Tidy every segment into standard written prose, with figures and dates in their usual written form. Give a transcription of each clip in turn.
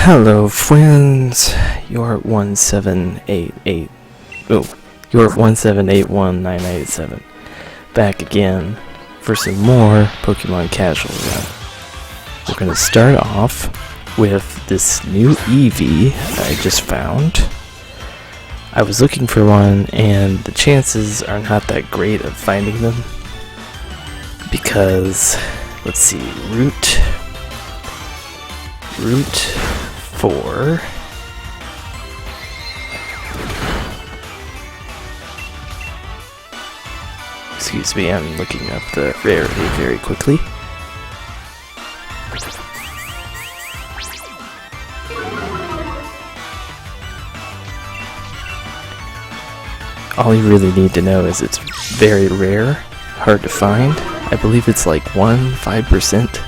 Hello, friends. You're 1788. Oh, you're 1781987. Back again for some more Pokemon Casual Run. We're gonna start off with this new Eevee I just found. I was looking for one, and the chances are not that great of finding them because, let's see, Route 4. Excuse me, I'm looking up the rarity very quickly. All you really need to know is it's very rare, hard to find. I believe it's like 5%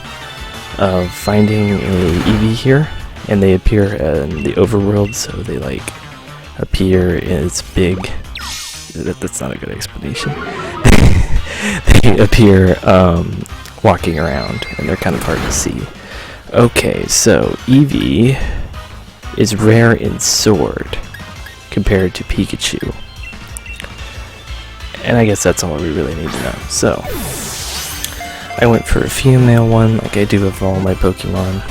of finding a Eevee here, and they appear in the overworld, so they like appear as big. That's not a good explanation. They appear walking around, and they're kind of hard to see. Okay, so Eevee is rare in Sword compared to Pikachu. And I guess that's all we really need to know. So, I went for a female one, like I do with all my Pokemon,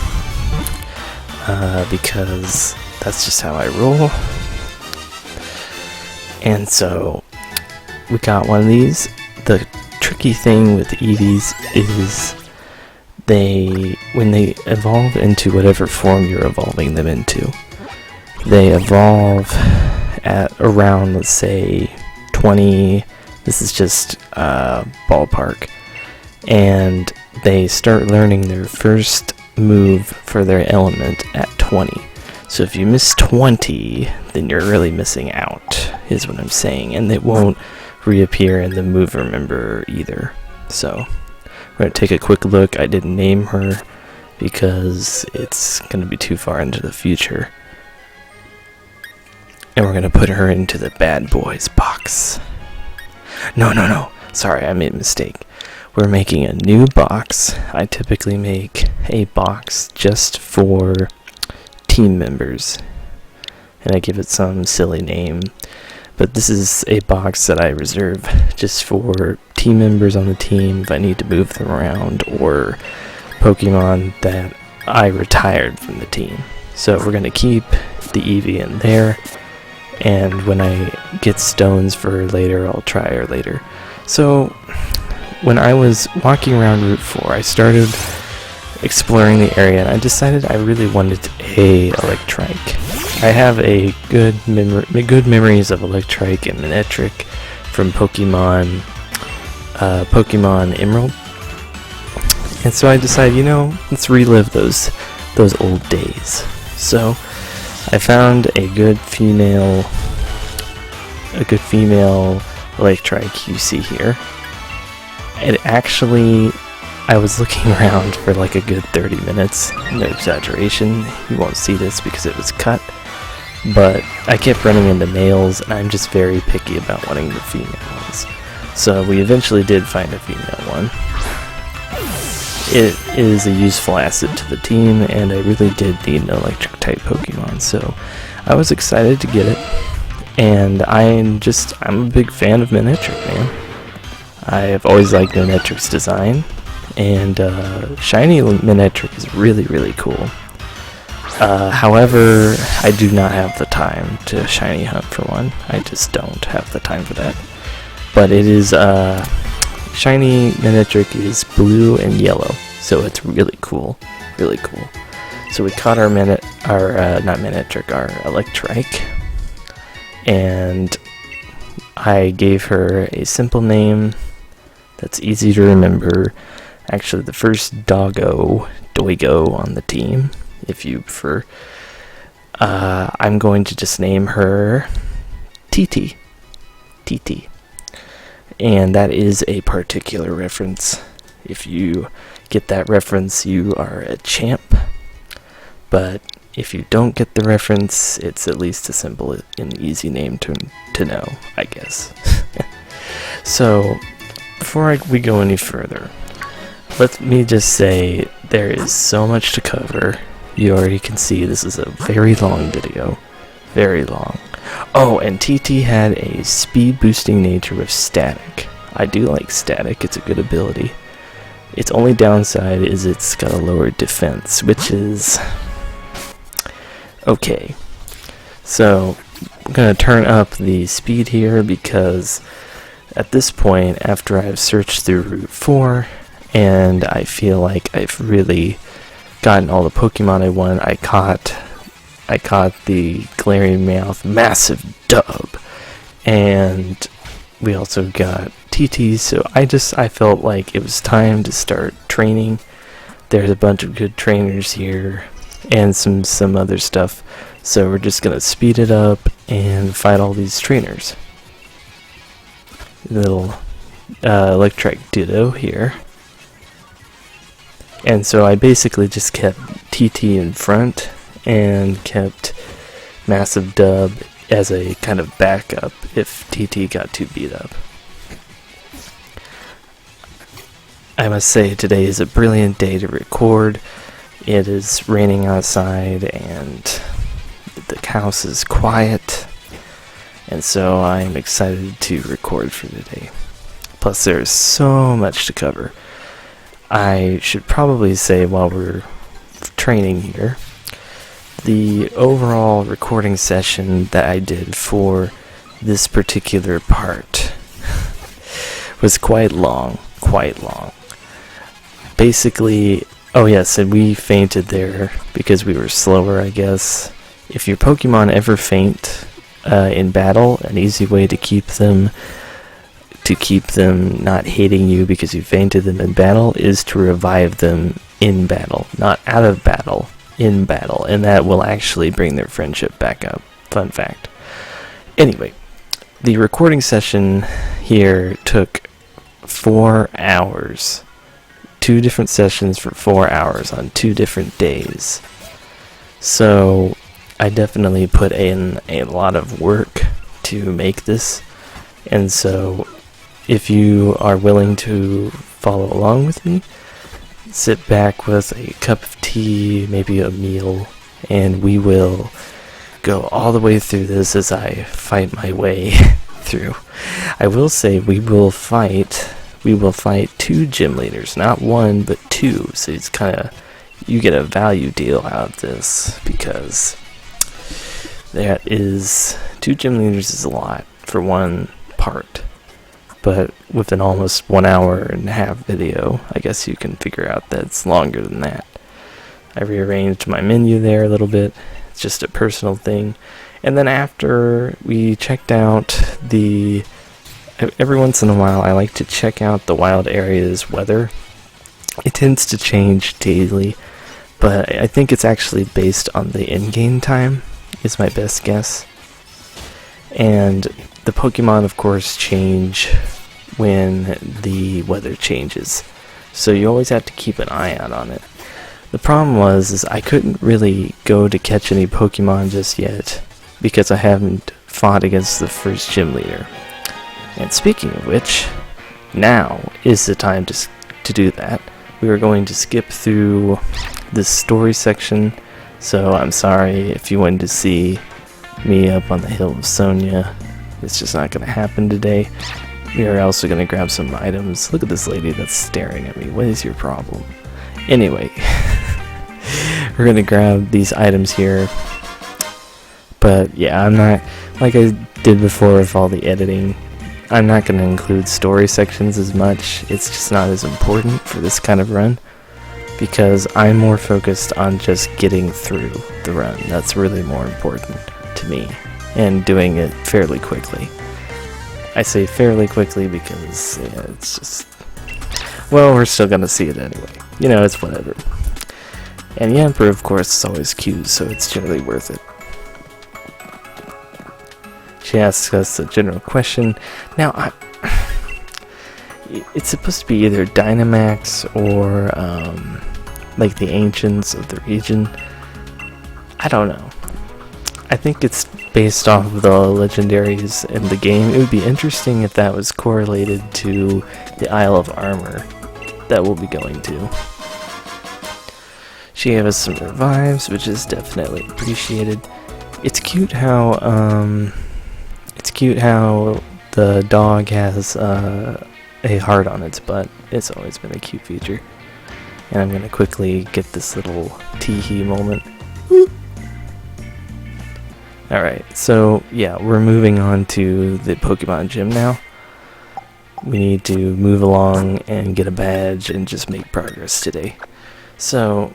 because that's just how I roll. And so, we got one of these. The tricky thing with the Eevees is when they evolve into whatever form you're evolving them into, they evolve at around, let's say, 20. This is just ballpark. And they start learning their first move for their element at 20. So if you miss 20, then you're really missing out, is what I'm saying. And it won't reappear in the move remember either. So we're going to take a quick look. I didn't name her because it's going to be too far into the future. And we're going to put her into the bad boys box. No. Sorry, I made a mistake. We're making a new box. I typically make a box just for team members, and I give it some silly name. But this is a box that I reserve just for team members on the team if I need to move them around, or Pokemon that I retired from the team. So we're going to keep the Eevee in there. And when I get stones for her later, I'll try her later. So, when I was walking around Route 4, I started exploring the area, and I decided I really wanted a Electrike. I have a good memories of Electrike and Manectric from Pokemon Emerald. And so I decided, let's relive those old days. So, I found a good female Electrike you see here. It actually, I was looking around for like a good 30 minutes. No exaggeration. You won't see this because it was cut. But I kept running into males, and I'm just very picky about wanting the female ones. So we eventually did find a female one. It is a useful asset to the team, and I really did need an electric type Pokemon, so I was excited to get it. And I'm a big fan of Manectric, man. I have always liked Manectric's design, and shiny Manectric is really, really cool. However, I do not have the time to shiny hunt for one. I just don't have the time for that. But it is shiny Manectric is blue and yellow, so it's really cool, really cool. So we caught our Electrike, and I gave her a simple name that's easy to remember. Actually, the first Doigo on the team, if you prefer. I'm going to just name her TT. And that is a particular reference. If you get that reference, you are a champ. But if you don't get the reference, it's at least a simple and easy name to know, I guess. So, before we go any further, let me just say there is so much to cover you already can see this is a very long video. Very long. Oh, and TT had a speed boosting nature with static. I do like static, it's a good ability. Its only downside is it's got a lower defense, which is okay. So I'm going to turn up the speed here because at this point, after I've searched through Route 4 and I feel like I've really gotten all the Pokemon I want, I caught the Glaring Mouth Massive Dub, and we also got TT, so I felt like it was time to start training. There's a bunch of good trainers here and some other stuff, so we're just gonna speed it up and fight all these trainers. Little Electric Ditto here. And so I basically just kept TT in front and kept Massive Dub as a kind of backup if TT got too beat up. I must say today is a brilliant day to record. It is raining outside and the house is quiet, and so I'm excited to record for today. Plus there's so much to cover. I should probably say while we're training here, the overall recording session that I did for this particular part was quite long. Basically, oh yes, and we fainted there because we were slower, I guess. If your Pokemon ever faint in battle, an easy way to keep them not hating you because you fainted them in battle is to revive them in battle, not out of battle, in battle, and that will actually bring their friendship back up. Fun fact. Anyway, the recording session here took 4 hours. 2 different sessions for 4 hours on 2 different days. So I definitely put in a lot of work to make this, and so if you are willing to follow along with me, sit back with a cup of tea, maybe a meal, and we will go all the way through this as I fight my way through. I will say we will fight 2 gym leaders, not 1 but 2, so it's you get a value deal out of this, because that is 2 gym leaders is a lot for 1 part. But with an almost 1.5-hour video, I guess you can figure out that it's longer than that. I rearranged my menu there a little bit. It's just a personal thing. And then after we checked out every once in a while I like to check out the wild area's weather. It tends to change daily, but I think it's actually based on the in-game time, is my best guess. And the Pokemon, of course, change when the weather changes, so you always have to keep an eye out on it. The problem is I couldn't really go to catch any Pokemon just yet because I haven't fought against the first gym leader. And speaking of which, now is the time to do that. We are going to skip through this story section, so I'm sorry if you wanted to see me up on the hill of Sonia. It's just not going to happen today. We are also going to grab some items. Look at this lady that's staring at me. What is your problem? Anyway, we're going to grab these items here. But yeah, I'm not, like I did before with all the editing, I'm not going to include story sections as much. It's just not as important for this kind of run, because I'm more focused on just getting through the run. That's really more important to me, and doing it fairly quickly. I say fairly quickly because it's just, well, we're still going to see it anyway. You know, it's whatever. And the Emperor, of course, is always cute, so it's generally worth it. She asks us a general question. Now, it's supposed to be either Dynamax or like the ancients of the region. I don't know. I think it's based off of the legendaries in the game. It would be interesting if that was correlated to the Isle of Armor that we'll be going to. She gave us some revives, which is definitely appreciated. It's cute how the dog has a heart on its butt. It's always been a cute feature. And I'm gonna quickly get this little tee-hee moment. Alright, so yeah, we're moving on to the Pokemon Gym now. We need to move along and get a badge and just make progress today. So,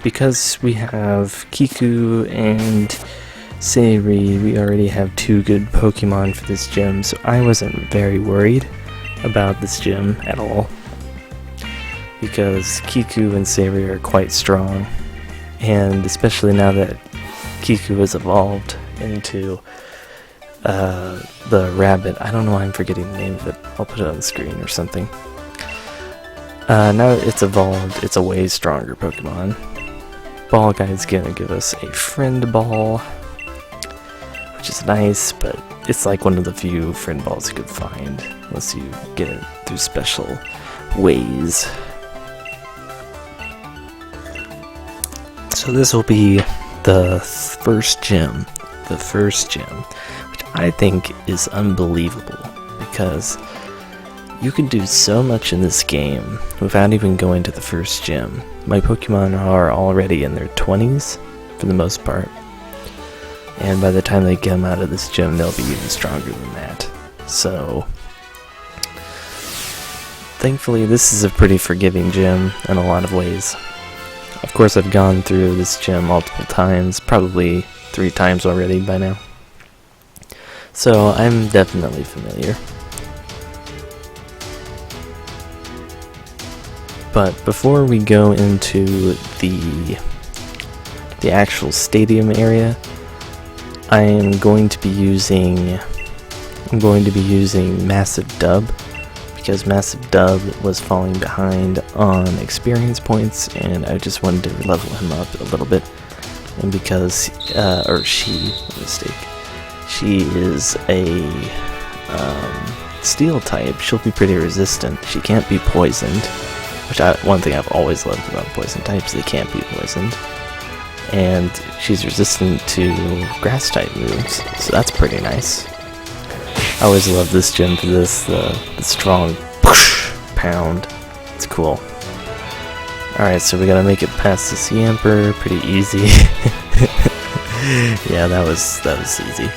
because we have Kiku and Sayri, we already have 2 good Pokemon for this gym, so I wasn't very worried about this gym at all. Because Kiku and Sayri are quite strong, and especially now that Kiku has evolved into the rabbit. I don't know why I'm forgetting the name of it. I'll put it on the screen or something. Now that it's evolved, it's a way stronger Pokemon. Ball Guy's gonna give us a friend ball, which is nice, but it's like one of the few friend balls you could find, unless you get it through special ways. So this will be the first gym, which I think is unbelievable, because you can do so much in this game without even going to the first gym. My Pokemon are already in their 20s, for the most part, and by the time they come out of this gym, they'll be even stronger than that. So, thankfully, this is a pretty forgiving gym in a lot of ways. Of course, I've gone through this gym multiple times, probably 3 times already by now. So, I'm definitely familiar. But before we go into the actual stadium area, I am going to be using Massive Dub, because Massive Dub was falling behind on experience points, and I just wanted to level him up a little bit. And because she is a steel type, she'll be pretty resistant. She can't be poisoned, which one thing I've always loved about poison types, they can't be poisoned. And she's resistant to grass type moves, so that's pretty nice. I always love this gym for this, the strong push pound. It's cool. Alright, so we gotta make it past this Yamper, pretty easy. Yeah, that was easy.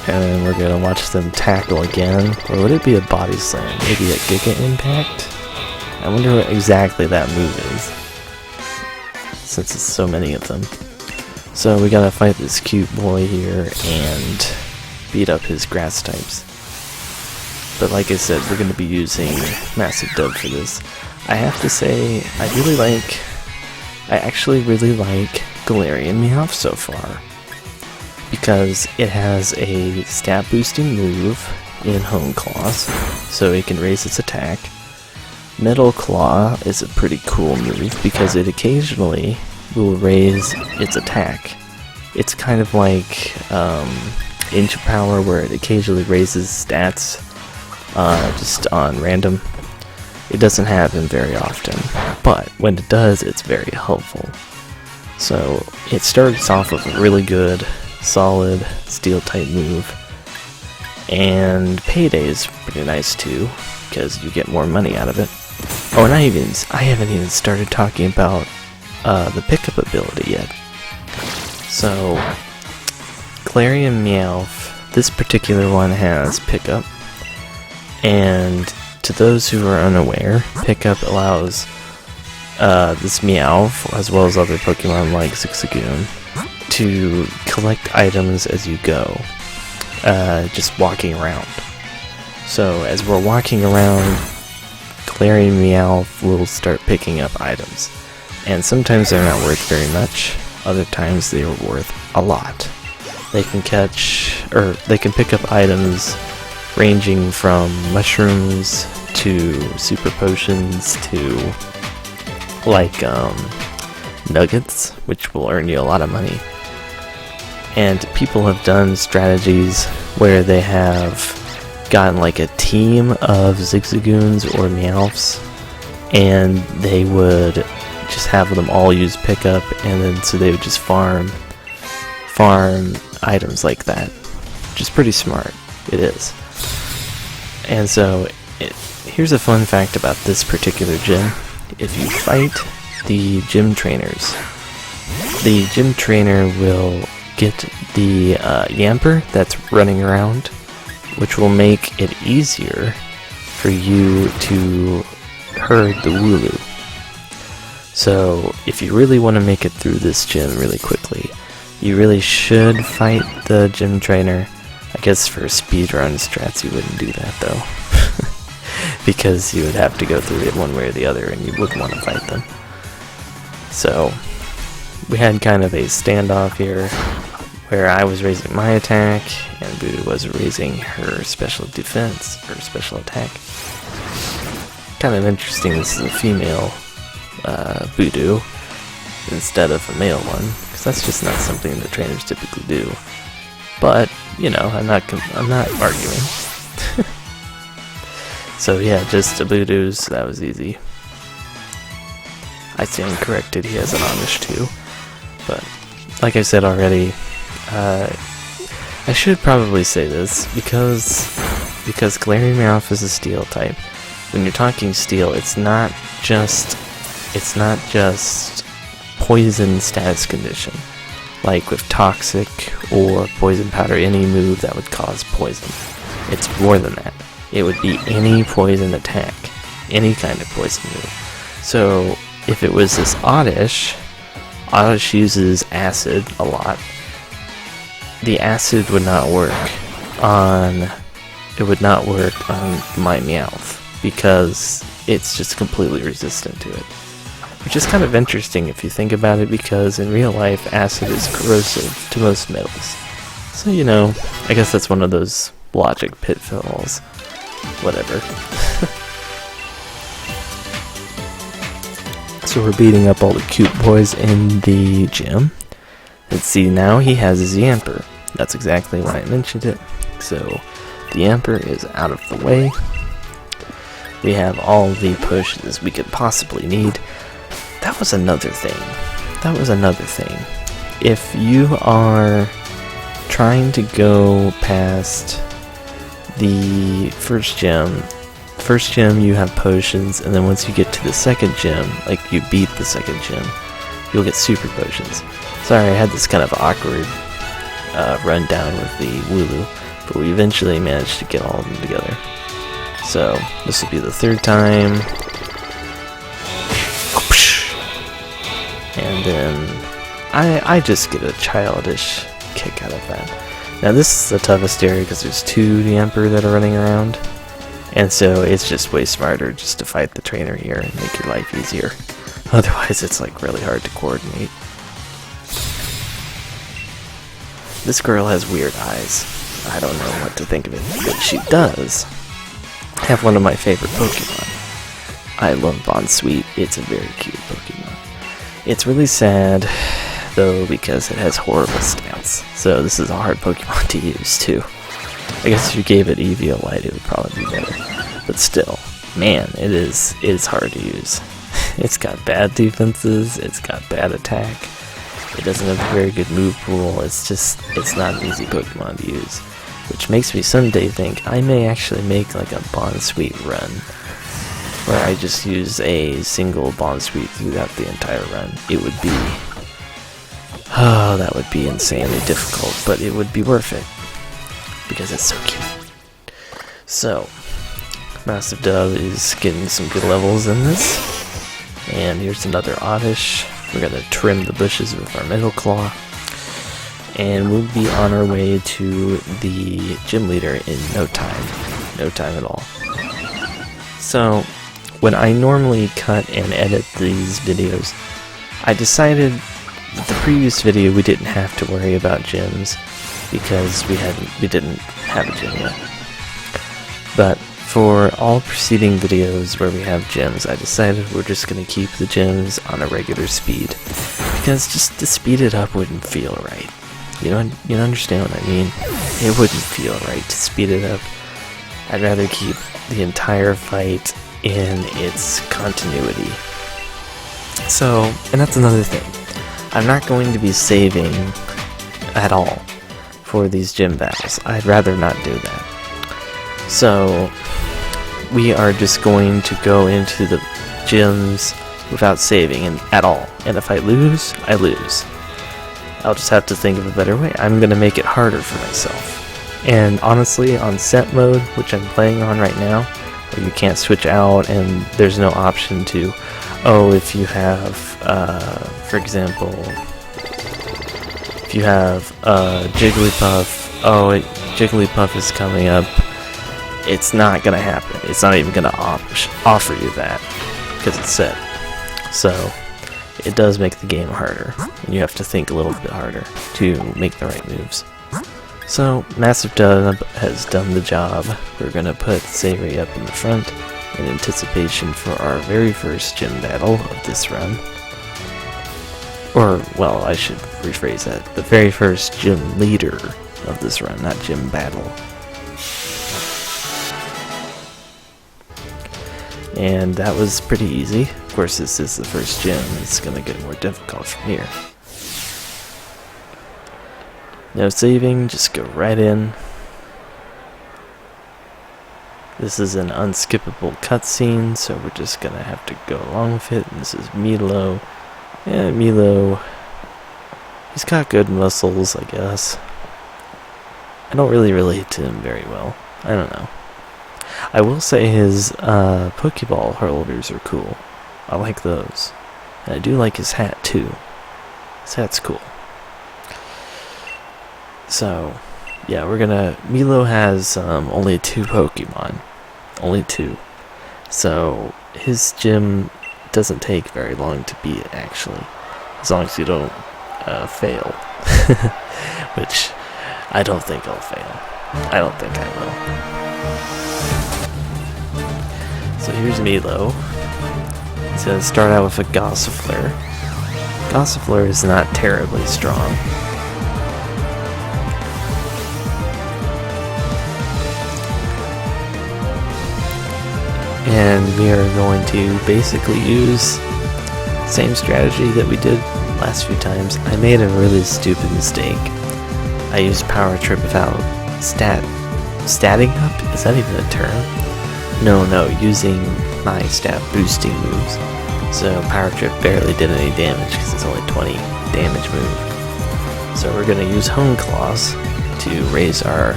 And then we're gonna watch them tackle again. Or would it be a body slam? Maybe a Giga Impact? I wonder what exactly that move is, since it's so many of them. So we gotta fight this cute boy here and beat up his grass types. But like I said, we're gonna be using Massive Dub for this. I have to say, I actually really like Galarian Meowth so far, because it has a stat boosting move in Hone Claws, so it can raise its attack. Metal Claw is a pretty cool move because it occasionally will raise its attack. It's kind of like Inch Power, where it occasionally raises stats just on random. It doesn't happen very often, but when it does, it's very helpful. So it starts off with a really good, solid steel type move, and Payday is pretty nice too, because you get more money out of it. Oh, and I haven't even started talking about the pickup ability yet. So, Galarian Meowth, this particular one has pickup, and to those who are unaware, pickup allows this Meowth, as well as other Pokemon like Zigzagoon, to collect items as you go, just walking around. So, as we're walking around, Galarian Meowth will start picking up items, and sometimes they're not worth very much, other times they are worth a lot. They can pick up items ranging from mushrooms to super potions to like nuggets, which will earn you a lot of money. And people have done strategies where they have gotten like a team of Zigzagoons or Meowths, and they would just have them all use pickup, and then so they would just farm items like that, which is pretty smart. It is. And so here's a fun fact about this particular gym. If you fight the gym trainers, the gym trainer will get the Yamper that's running around, which will make it easier for you to herd the Wooloo. So if you really want to make it through this gym really quickly, you really should fight the gym trainer. I guess for speedrun strats you wouldn't do that though, because you would have to go through it one way or the other and you wouldn't want to fight them. So we had kind of a standoff here where I was raising my attack and Voodoo was raising her special defense, or special attack. Kind of interesting, this is a female Voodoo instead of a male one, because that's just not something that trainers typically do. But, you know, I'm not arguing. So yeah, just a Voodoo's, that was easy. I stand corrected, he has an Amish too. But, like I said already, I should probably say this, because Glary Meowth is a steel type. When you're talking steel, it's not just poison status condition, like with toxic or poison powder, any move that would cause poison. It's more than that. It would be any poison attack, any kind of poison move. So if it was this Oddish uses acid a lot. The acid would not work on my Meowth, because it's just completely resistant to it. Which is kind of interesting if you think about it, because in real life acid is corrosive to most metals. So, you know, I guess that's one of those logic pitfalls. Whatever. So we're beating up all the cute boys in the gym. Let's see, now he has his Yamper. That's exactly why I mentioned it. So the Yamper is out of the way. We have all the pushes we could possibly need. That was another thing. If you are trying to go past the first gym you have potions, and then once you get to the second gym, like you beat the second gym, you'll get super potions. Sorry, I had this kind of awkward rundown with the Wooloo, but we eventually managed to get all of them together. So this will be the third time. And then I just get a childish kick out of that. Now this is the toughest area because there's two Yamper that are running around, and so it's just way smarter just to fight the trainer here and make your life easier. Otherwise it's like really hard to coordinate. This girl has weird eyes. I don't know what to think of it, but she does have one of my favorite Pokemon. I love Bonsweet. It's a very cute Pokemon. It's really sad, though, because it has horrible stats. So this is a hard Pokemon to use, too. I guess if you gave it EV Light, it would probably be better. But still, man, it is hard to use. It's got bad defenses, it's got bad attack, it doesn't have a very good move pool, it's not an easy Pokemon to use. Which makes me someday think I may actually make like a Bonsweet run, where I just use a single Bonsweet throughout the entire run. It would be... oh, that would be insanely difficult, but it would be worth it, because it's so cute. So, Massive Dove is getting some good levels in this. And here's another Oddish. We're gonna trim the bushes with our Metal Claw. And we'll be on our way to the gym leader in no time. No time at all. So, when I normally cut and edit these videos, I decided that the previous video we didn't have to worry about gyms because we didn't have a gym yet. But for all preceding videos where we have gyms, I decided we're just going to keep the gyms on a regular speed, because just to speed it up wouldn't feel right. You understand what I mean? It wouldn't feel right to speed it up. I'd rather keep the entire fight in its continuity. So, and that's another thing. I'm not going to be saving at all for these gym battles. I'd rather not do that. So, we are just going to go into the gyms without saving at all. And if I lose, I lose. I'll just have to think of a better way. I'm going to make it harder for myself. And honestly, on set mode, which I'm playing on right now, where you can't switch out and there's no option to, if you have, for example, if you have Jigglypuff, Jigglypuff is coming up, it's not going to happen. It's not even going to offer you that, because it's set. So, it does make the game harder, and you have to think a little bit harder to make the right moves. So, Massive Dub has done the job. We're going to put Savory up in the front in anticipation for our very first gym battle of this run. Or, well, I should rephrase that. The very first gym leader of this run, not gym battle. And that was pretty easy. Of course, this is the first gym. It's going to get more difficult from here. No saving, just go right in. This is an unskippable cutscene, so we're just going to have to go along with it. And this is Milo. Yeah, Milo, he's got good muscles, I guess. I don't really relate to him very well. I don't know. I will say his Pokeball holders are cool. I like those. And I do like his hat too. His hat's cool. So, yeah, Milo has only 2 Pokemon. Only 2. So, his gym doesn't take very long to beat, actually. As long as you don't fail. Which, I don't think I'll fail. I don't think I will. So here's Milo. He's going to start out with a Gossifleur. Gossifleur is not terribly strong. And we are going to basically use the same strategy that we did last few times. I made a really stupid mistake. I used Power Trip without statting up? Is that even a term? No, using my stat boosting moves. So Power Trip barely did any damage because it's only 20 damage move. So we're going to use Hone Claws to raise our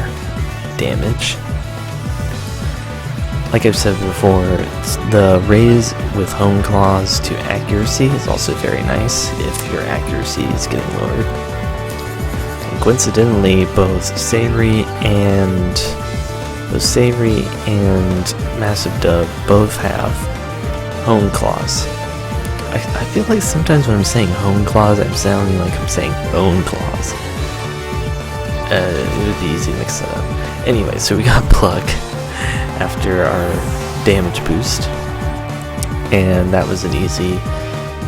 damage. Like I've said before, the raise with Hone Claws to accuracy is also very nice if your accuracy is getting lowered. And coincidentally, both Savory and Massive Dub both have Hone Claws. I feel like sometimes when I'm saying Hone Claws, I'm sounding like I'm saying Bone Claws. It would be easy to mix that up. Anyway, so we got Plug after our damage boost, and that was an easy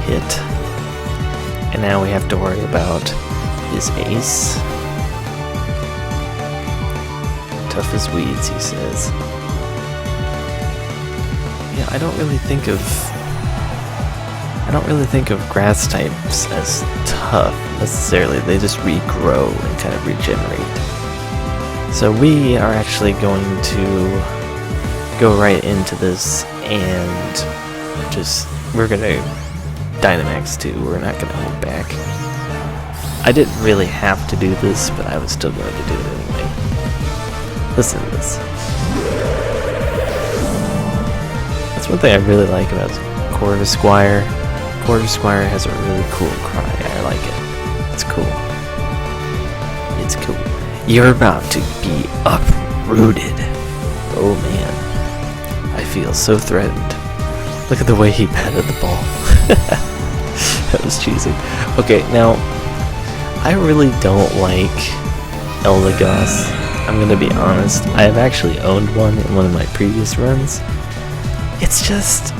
hit. And now we have to worry about his ace. Tough as weeds, he says. Yeah, I don't really think of grass types as tough necessarily. They just regrow and kind of regenerate. So we are actually going to go right into this and we're gonna Dynamax too. We're not gonna hold back. I didn't really have to do this, but I was still going to do it anyway. Listen to this. That's one thing I really like about Corvisquire. Corvisquire has a really cool cry. I like it. It's cool. It's cool. You're about to be uprooted. Oh man. I feel so threatened. Look at the way he patted the ball. That was cheesy. Okay, now, I really don't like Eldegoss. I'm gonna be honest. I have actually owned one in one of my previous runs. It's just,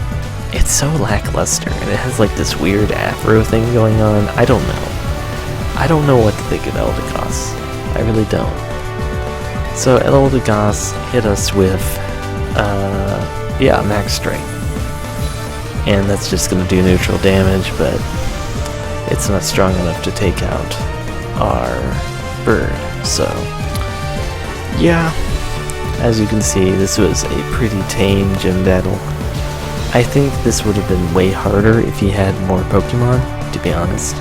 it's so lackluster, and it has like this weird afro thing going on. I don't know. I don't know what to think of Eldegoss. I really don't. So Eldegoss hit us with, Max Strength. and that's just going to do neutral damage, but it's not strong enough to take out our bird. So yeah, as you can see, this was a pretty tame gym battle. I think this would have been way harder if he had more Pokemon, to be honest.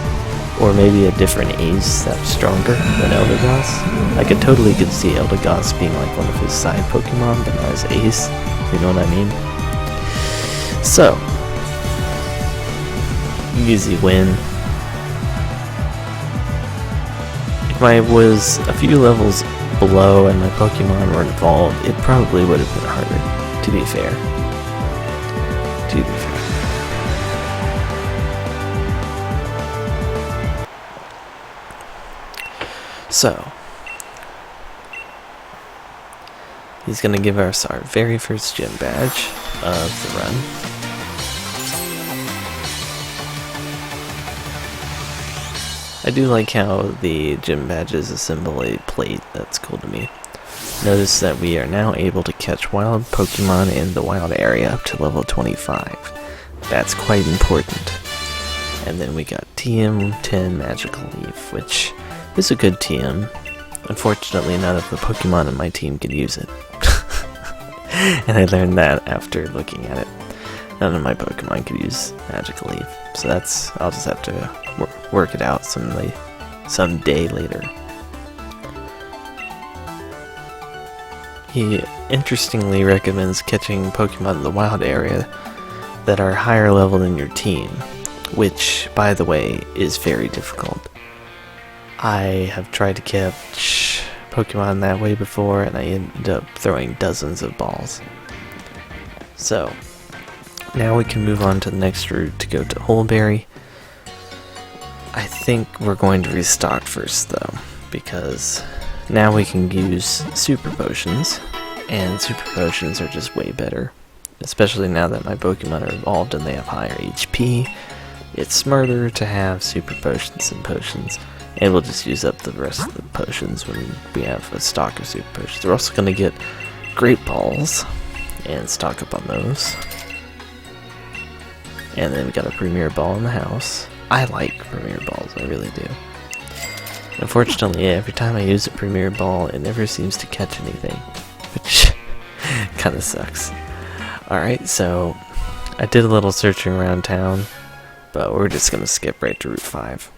Or maybe a different ace that's stronger than Eldegoss. I could totally see Eldegoss being like one of his side Pokemon, but not his ace. You know what I mean? So, easy win. If I was a few levels below and my Pokemon weren't evolved, it probably would have been harder, to be fair. So, he's gonna give us our very first gym badge of the run. I do like how the gym badges assemble a plate. That's cool to me. Notice that we are now able to catch wild Pokemon in the wild area up to level 25. That's quite important. And then we got TM10 Magical Leaf, which is a good TM. Unfortunately, none of the Pokemon in my team can use it. And I learned that after looking at it. None of my Pokemon could use Magical Leaf. So I'll just have to work it out some day later. He interestingly recommends catching Pokemon in the wild area that are higher level than your team, which, by the way, is very difficult. I have tried to catch Pokemon that way before, and I ended up throwing dozens of balls. So, now we can move on to the next route to go to Holeberry. I think we're going to restock first, though, because now we can use Super Potions, and Super Potions are just way better. Especially now that my Pokemon are evolved and they have higher HP, it's smarter to have Super Potions and Potions. And we'll just use up the rest of the potions when we have a stock of Super Potions. We're also going to get Great Balls and stock up on those. And then we got a Premier Ball in the house. I like Premier Balls, I really do. Unfortunately, every time I use a Premier Ball, it never seems to catch anything, which kind of sucks. Alright, so I did a little searching around town, but we're just going to skip right to Route 5.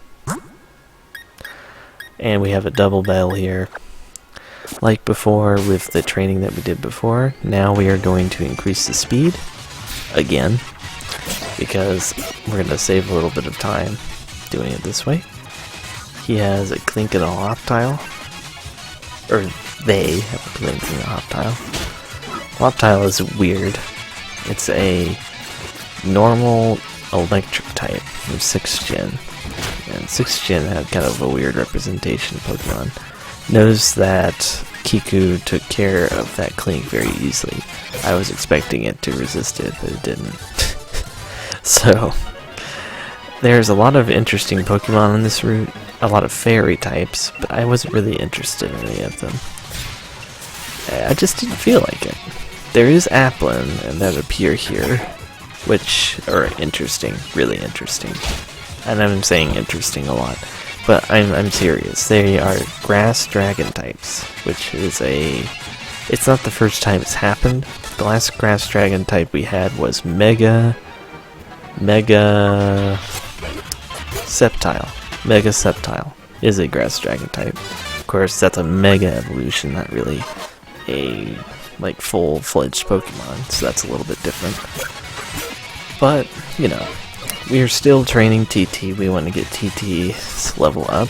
And we have a double bell here. Like before with the training that we did before, now we are going to increase the speed again, because we're going to save a little bit of time doing it this way. He has a Clink and a Hoptile, or they have a Clink and a Hoptile. Hoptile is weird. It's a normal electric type from 6th gen. And 6th gen had kind of a weird representation of Pokemon. Notice that Kiku took care of that Clink very easily. I was expecting it to resist it, but it didn't. So, there's a lot of interesting Pokemon on this route, a lot of fairy types, but I wasn't really interested in any of them. I just didn't feel like it. There is Applin, and that appear here, which are interesting, really interesting. And I'm saying interesting a lot, but I'm serious. They are grass dragon types, which is it's not the first time it's happened. The last grass dragon type we had was Mega Sceptile. Mega Sceptile is a grass dragon type. Of course, that's a Mega evolution, not really a full-fledged Pokemon, so that's a little bit different. But, you know, we are still training TT. We want to get TT's level up.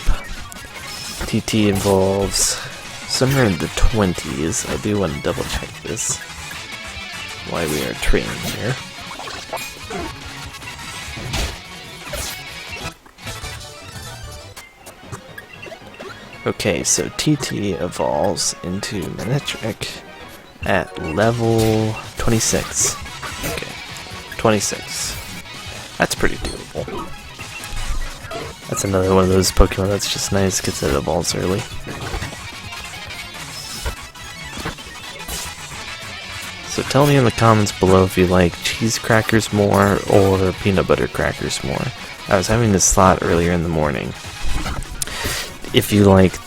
TT involves somewhere in the 20s. I do want to double check this, why we are training here. Okay, so TT evolves into Manectric at level 26. Okay, 26. That's pretty doable. That's another one of those Pokemon that's just nice because it evolves early. So tell me in the comments below if you like cheese crackers more or peanut butter crackers more. I was having this thought earlier in the morning. If you like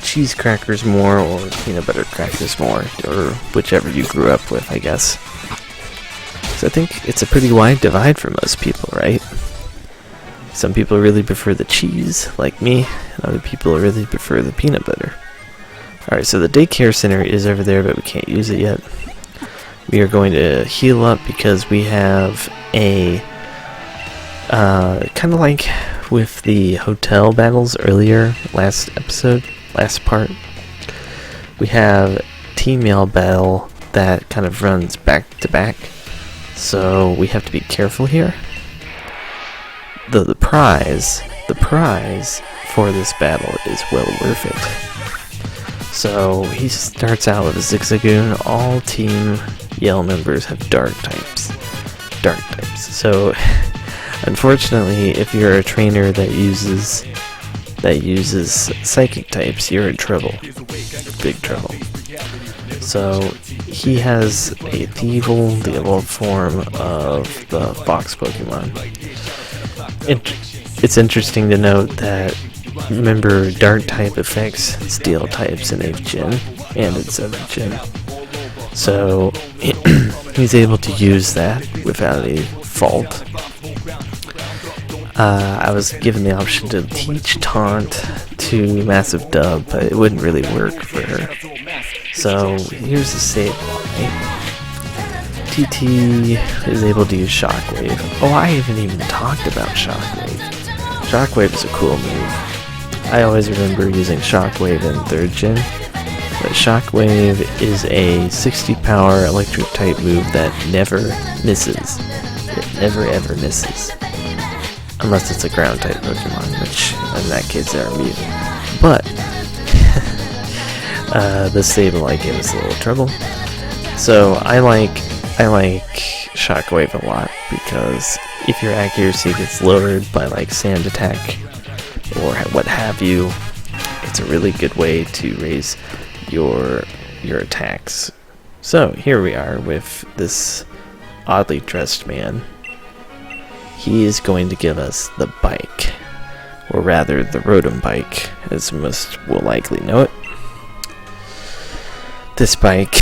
cheese crackers more or peanut butter crackers more, or whichever you grew up with, I guess. So I think it's a pretty wide divide for most people, right? Some people really prefer the cheese, like me, and other people really prefer the peanut butter. Alright, so the daycare center is over there, but we can't use it yet. We are going to heal up because we have a, kind of like with the hotel battles earlier, last part, we have team yell battle that kind of runs back to back, so we have to be careful here. The prize for this battle is well worth it. So he starts out with a Zigzagoon. All team yell members have dark types. So unfortunately, if you're a trainer that uses psychic types, you're in trouble. Big trouble. So he has a Thievul, the evolved form of the Fox Pokemon. It's interesting to note that, remember, dark type affects steel types in 8th gen and in 7th gen. So he's able to use that without a fault. I was given the option to teach Taunt to Massive Dub, but it wouldn't really work for her. So here's the save. TT is able to use Shockwave. Oh, I haven't even talked about Shockwave. Shockwave is a cool move. I always remember using Shockwave in 3rd gen, but Shockwave is a 60 power electric type move that never misses. It never ever misses. Unless it's a ground type Pokemon, which in that case they're immune. But the Sableye gave us a little trouble. So I like Shockwave a lot because if your accuracy gets lowered by like Sand Attack or what have you, it's a really good way to raise your attacks. So here we are with this oddly dressed man. He is going to give us the bike, or rather the Rotom bike, as most will likely know it. This bike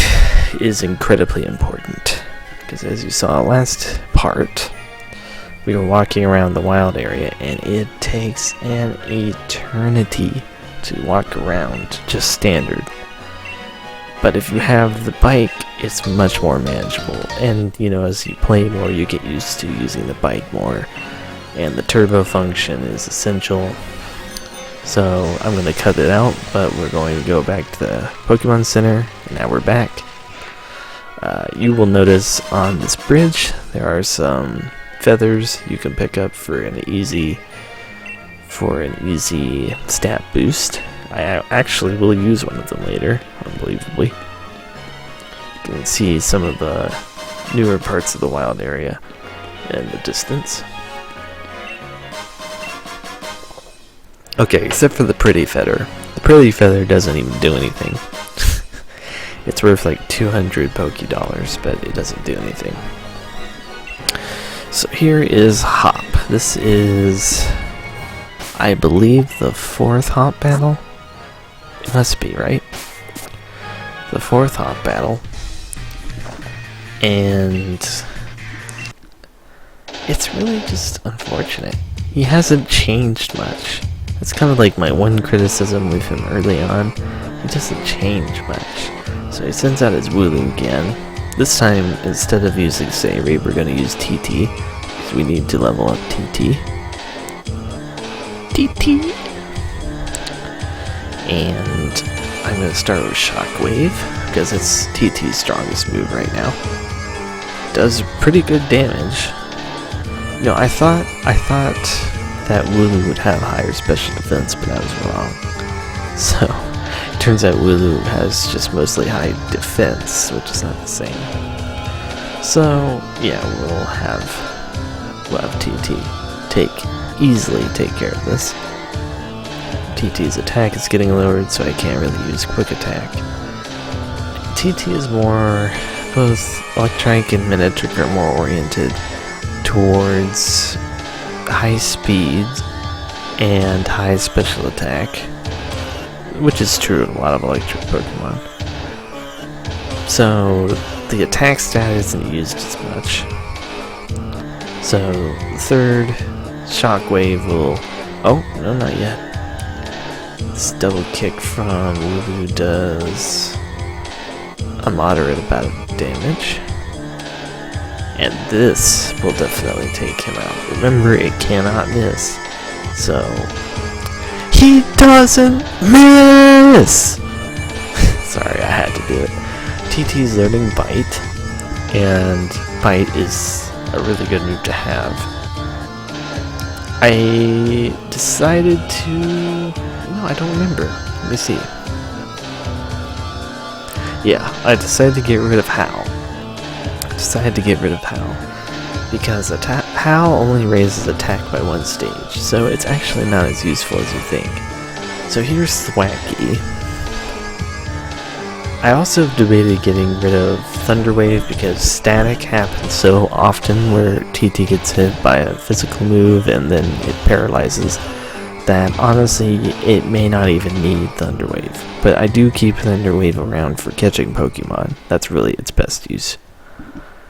is incredibly important, because as you saw last part, we were walking around the wild area, and it takes an eternity to walk around, just standard. But if you have the bike, it's much more manageable, and you know, as you play more, you get used to using the bike more, and the turbo function is essential. So I'm going to cut it out, but we're going to go back to the Pokemon Center, and now we're back. You will notice on this bridge there are some feathers you can pick up for an easy stat boost. I actually will use one of them later, unbelievably. You can see some of the newer parts of the wild area in the distance. Okay, except for the pretty feather. The pretty feather doesn't even do anything. It's worth like 200 Poké-Dollars, but it doesn't do anything. So here is Hop. This is, I believe, the 4th Hop battle. It must be, right? The 4th Hop battle. And it's really just unfortunate. He hasn't changed much. That's kind of like my one criticism with him early on. He doesn't change much. So he sends out his Wooloo again. This time, instead of using Sayri, we're going to use TT. Because we need to level up TT. TT! And I'm going to start with Shockwave, because it's TT's strongest move right now. Does pretty good damage. You know, I thought that Wooloo would have higher special defense, but I was wrong. So, it turns out Wooloo has just mostly high defense, which is not the same. So, yeah, we'll have TT easily take care of this. TT's attack is getting lowered, so I can't really use quick attack. TT is more both electronic and Minitrick are more oriented towards high speed and high special attack, which is true of a lot of electric Pokemon. So the attack stat isn't used as much. So third Shockwave will... Oh, no, not yet. This double kick from Wooloo does a moderate amount of damage. And this will definitely take him out. Remember, it cannot miss. So, he doesn't miss! Sorry, I had to do it. TT's learning Bite, and Bite is a really good move to have. I decided to... No, I don't remember. Let me see. Yeah, I decided to get rid of Howl. Because Howl only raises attack by one stage, so it's actually not as useful as you think. So here's Thwackey. I also debated getting rid of Thunder Wave because static happens so often where TT gets hit by a physical move and then it paralyzes that honestly it may not even need Thunder Wave. But I do keep Thunder Wave around for catching Pokemon. That's really its best use.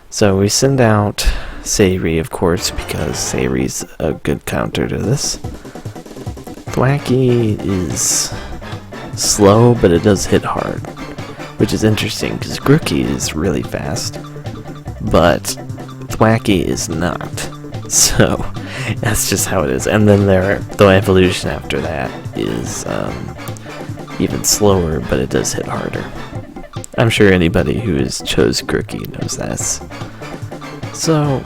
So we send out Sayri, of course, because Sayri's a good counter to this. Thwackey is slow, but it does hit hard, which is interesting because Grookey is really fast, but Thwackey is not. So that's just how it is. And then the evolution after that is even slower, but it does hit harder. I'm sure anybody who has chose Grookey knows this. So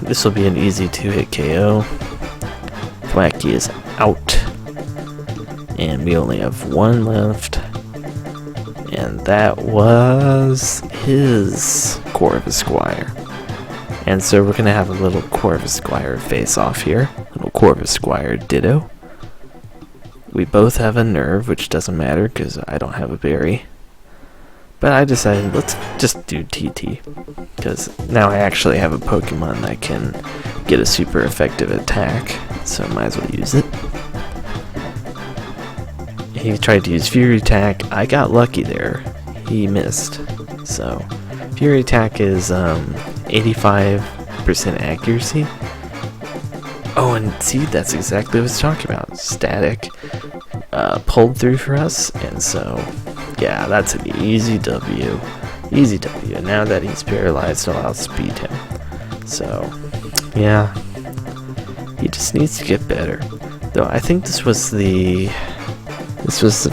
this will be an easy 2-hit KO. Thwackey is out, and we only have one left. And that was his Corvisquire. And so we're going to have a little Corvisquire face-off here. Little Corvisquire Ditto. We both have a Nerve, which doesn't matter because I don't have a Berry. But I decided let's just do TT. Because now I actually have a Pokemon that can get a super effective attack. So I might as well use it. He tried to use Fury Attack. I got lucky there. He missed. So, Fury Attack is 85% accuracy. Oh, and see, that's exactly what I was talking about. Static pulled through for us, and so, yeah, that's an easy W. Easy W. Now that he's paralyzed, I'll outspeed him. So, yeah, he just needs to get better. Though I think this was the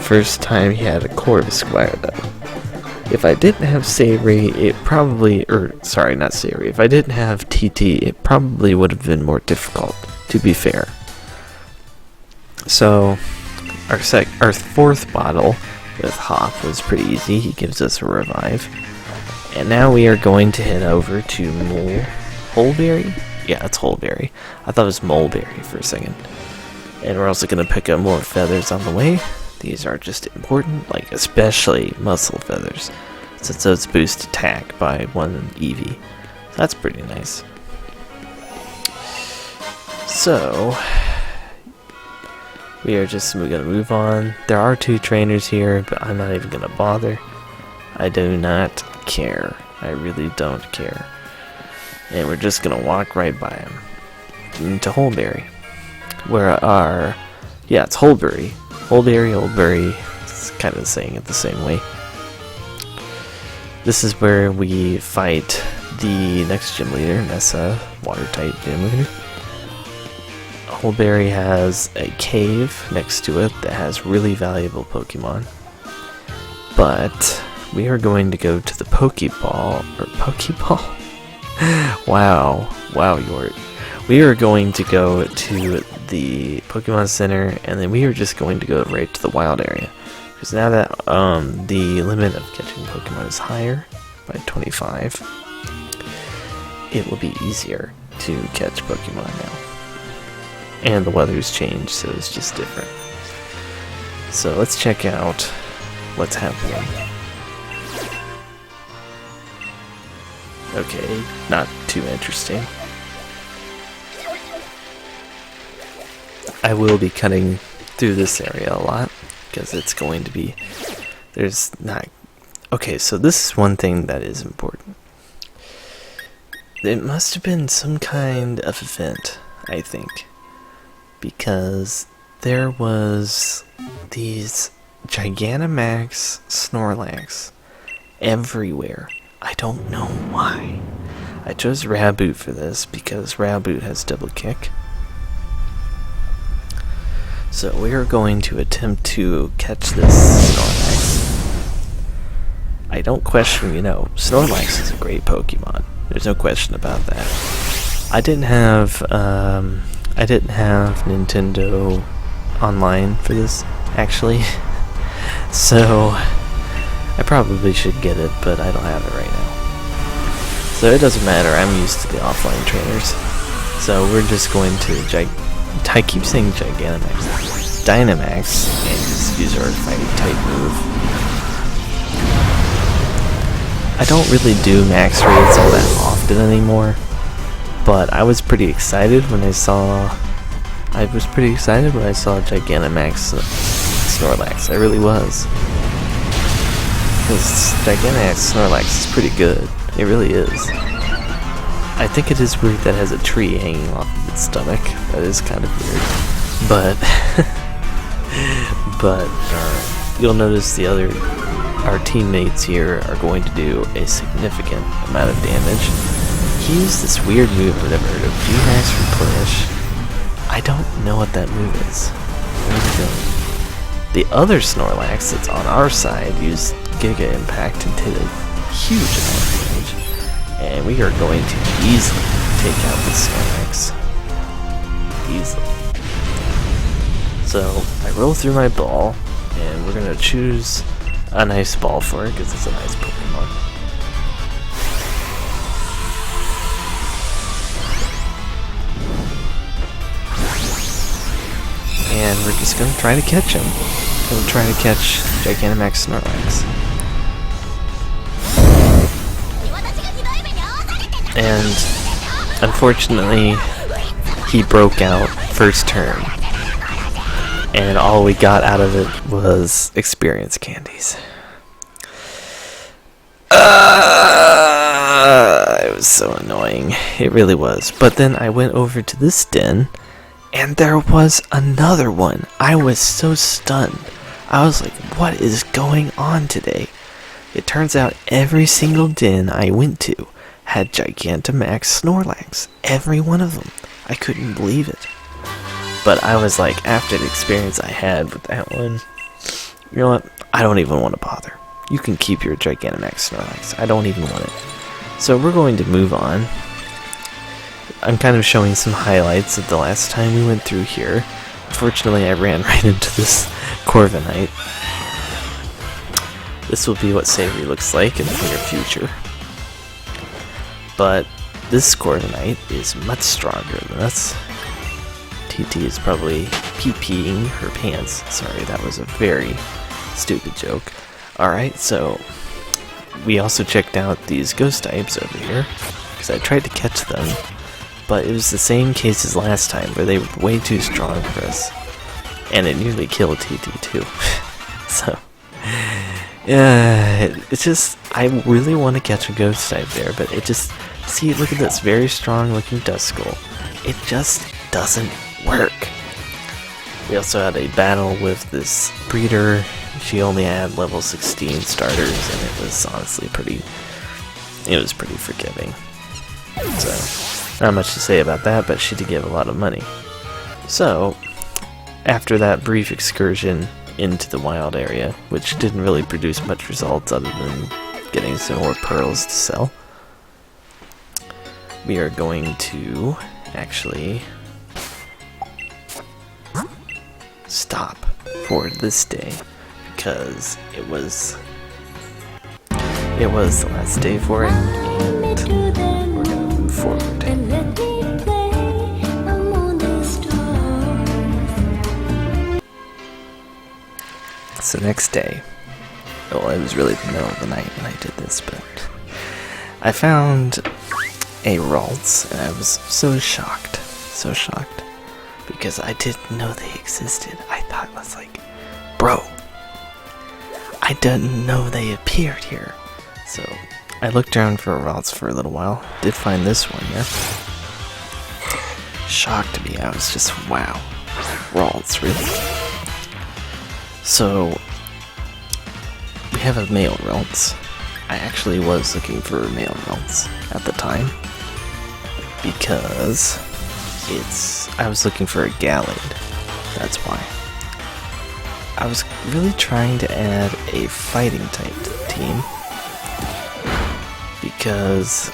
first time he had a Corvisquire, though. If I didn't have Sayri, it probably... sorry, not Sayri. If I didn't have TT, it probably would have been more difficult, to be fair. So, our fourth bottle with Hop was pretty easy. He gives us a revive. And now we are going to head over to Holeberry? Yeah, it's Holeberry. I thought it was Mulberry for a second. And we're also going to pick up more feathers on the way. These are just important, like especially muscle feathers, since those boost attack by 1 EV. So that's pretty nice. So, we're going to move on. There are 2 trainers here, but I'm not even going to bother. I do not care. I really don't care. And we're just going to walk right by him. Into Holeberry. Yeah, it's Holeberry. Holeberry. It's kind of saying it the same way. This is where we fight the next gym leader, Nessa, water-type gym leader. Holeberry has a cave next to it that has really valuable Pokemon. But we are going to go to the Pokeball. Wow, Yort. We are going to go to the Pokemon Center, and then we are just going to go right to the wild area. Because now that the limit of catching Pokemon is higher by 25, it will be easier to catch Pokemon now. And the weather's changed, so it's just different. So let's check out what's happening. Okay, not too interesting. I will be cutting through this area a lot, because it's going to be... There's not... Okay, so this is one thing that is important. It must have been some kind of event, I think. Because there was these Gigantamax Snorlax everywhere. I don't know why. I chose Raboot for this because Raboot has double kick. So we are going to attempt to catch this Snorlax. I don't question, Snorlax is a great Pokemon. There's no question about that. I didn't have Nintendo Online for this, actually. So I probably should get it, but I don't have it right now. So it doesn't matter, I'm used to the offline trainers. So we're just going to I keep saying Gigantamax. Dynamax, and just use our fighting type move. I don't really do max raids all that often anymore, but I was pretty excited when I saw Gigantamax Snorlax. I really was. Because Gigantamax Snorlax is pretty good. It really is. I think it is weird that it has a tree hanging off of its stomach. That is kind of weird. But you'll notice our teammates here are going to do a significant amount of damage. He used this weird move I've never heard of, G-Max Replenish. I don't know what that move is. Where's it going? The other Snorlax that's on our side used Giga Impact and did a huge amount of damage. And we are going to easily take out this Snorlax. Easily. So, I roll through my ball, and we're going to choose a nice ball for it, because it's a nice Pokemon. And we're just going to try to catch him. Going to try to catch Gigantamax Snorlax. And unfortunately, he broke out first turn. And all we got out of it was experience candies. It was so annoying. It really was. But then I went over to this den, and there was another one. I was so stunned. I was like, what is going on today? It turns out every single den I went to had Gigantamax Snorlax. Every one of them. I couldn't believe it. But I was like, after the experience I had with that one, you know what? I don't even want to bother. You can keep your Gigantamax Snorlax. I don't even want it. So we're going to move on. I'm kind of showing some highlights of the last time we went through here. Unfortunately, I ran right into this Corviknight. This will be what Savory looks like in the near future. But this Corviknight is much stronger than us. TT is probably pee-peeing her pants. Sorry, that was a very stupid joke. Alright, so we also checked out these ghost types over here, because I tried to catch them, but it was the same case as last time, where they were way too strong for us, and it nearly killed TT too. So, yeah, it's just, I really want to catch a ghost type there, but it just, see, look at this very strong looking Duskull. It just doesn't work. We also had a battle with this breeder. She only had level 16 starters, and it was honestly pretty forgiving. So, not much to say about that, but she did give a lot of money. So, after that brief excursion into the wild area, which didn't really produce much results other than getting some more pearls to sell, we are going to actually stop for this day, because it was the last day for it, and we're gonna move forward. So next day, well, it was really the middle of the night when I did this, but I found a Ralts, and I was so shocked, because I didn't know they existed. I thought it was like, bro, I didn't know they appeared here. So I looked around for Ralts for a little while, did find this one here. Shocked me, I was just, wow, Ralts, really? So, we have a male Ralts. I actually was looking for male Ralts at the time, because I was looking for a Gallade, that's why. I was really trying to add a fighting type to the team, because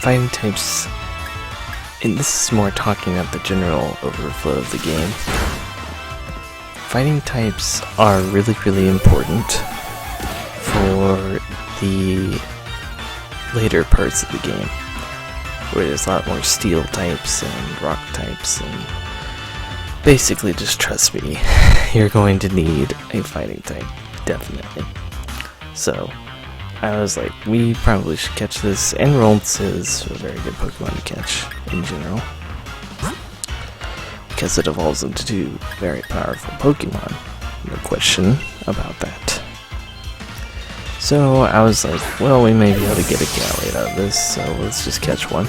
fighting types, and this is more talking about the general overflow of the game, fighting types are really, really important for the later parts of the game, where there's a lot more steel types and rock types, and basically just trust me, you're going to need a fighting type, definitely. So I was like, we probably should catch this, and Ralts is a very good Pokemon to catch in general, because it evolves into two very powerful Pokemon, no question about that. So I was like, well, we may be able to get a Gallade out of this, so let's just catch one.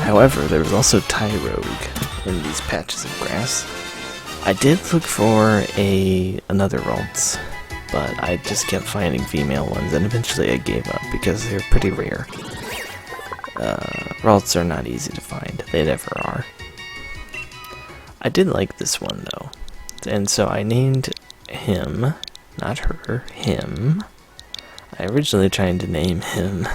However, there was also Tyrogue in these patches of grass. I did look for another Ralts, but I just kept finding female ones, and eventually I gave up because they're pretty rare. Ralts are not easy to find, they never are. I did like this one though, and so I named him, not her, him. I originally tried to name him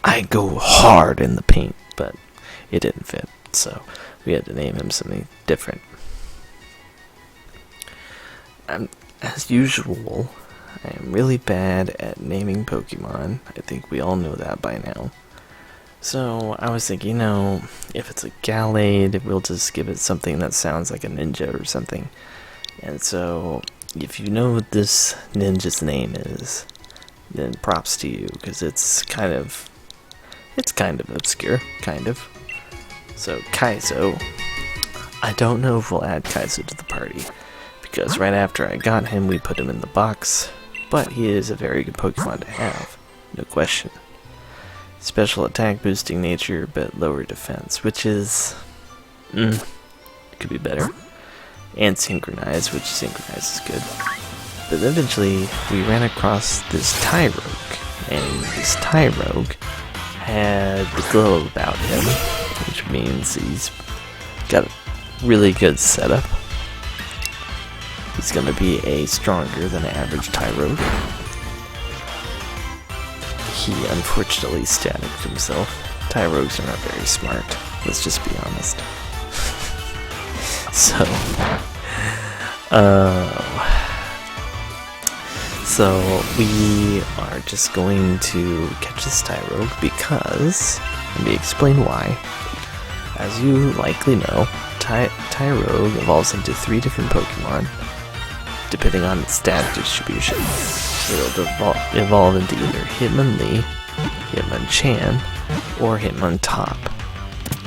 I Go Hard in the Paint, but it didn't fit, so we had to name him something different. As usual, I am really bad at naming Pokemon. I think we all know that by now. So I was thinking, if it's a Gallade, we'll just give it something that sounds like a ninja or something. And so, if you know what this ninja's name is, then props to you, because it's kind of obscure, kind of. So, Kaizo. I don't know if we'll add Kaizo to the party, because right after I got him, we put him in the box, but he is a very good Pokemon to have, no question. Special attack boosting nature, but lower defense, which is, could be better. And synchronize, which synchronize is good. But eventually, we ran across this Tyrogue, and this Tyrogue had the glow about him, which means he's got a really good setup. He's gonna be a stronger than average Tyrogue. He unfortunately staticked himself. Tyrogues are not very smart, let's just be honest. So we are just going to catch this Tyrogue because, let me explain why. As you likely know, Tyrogue evolves into 3 different Pokemon, depending on its stat distribution. It'll evolve into either Hitmonlee, Hitmonchan, or Hitmontop.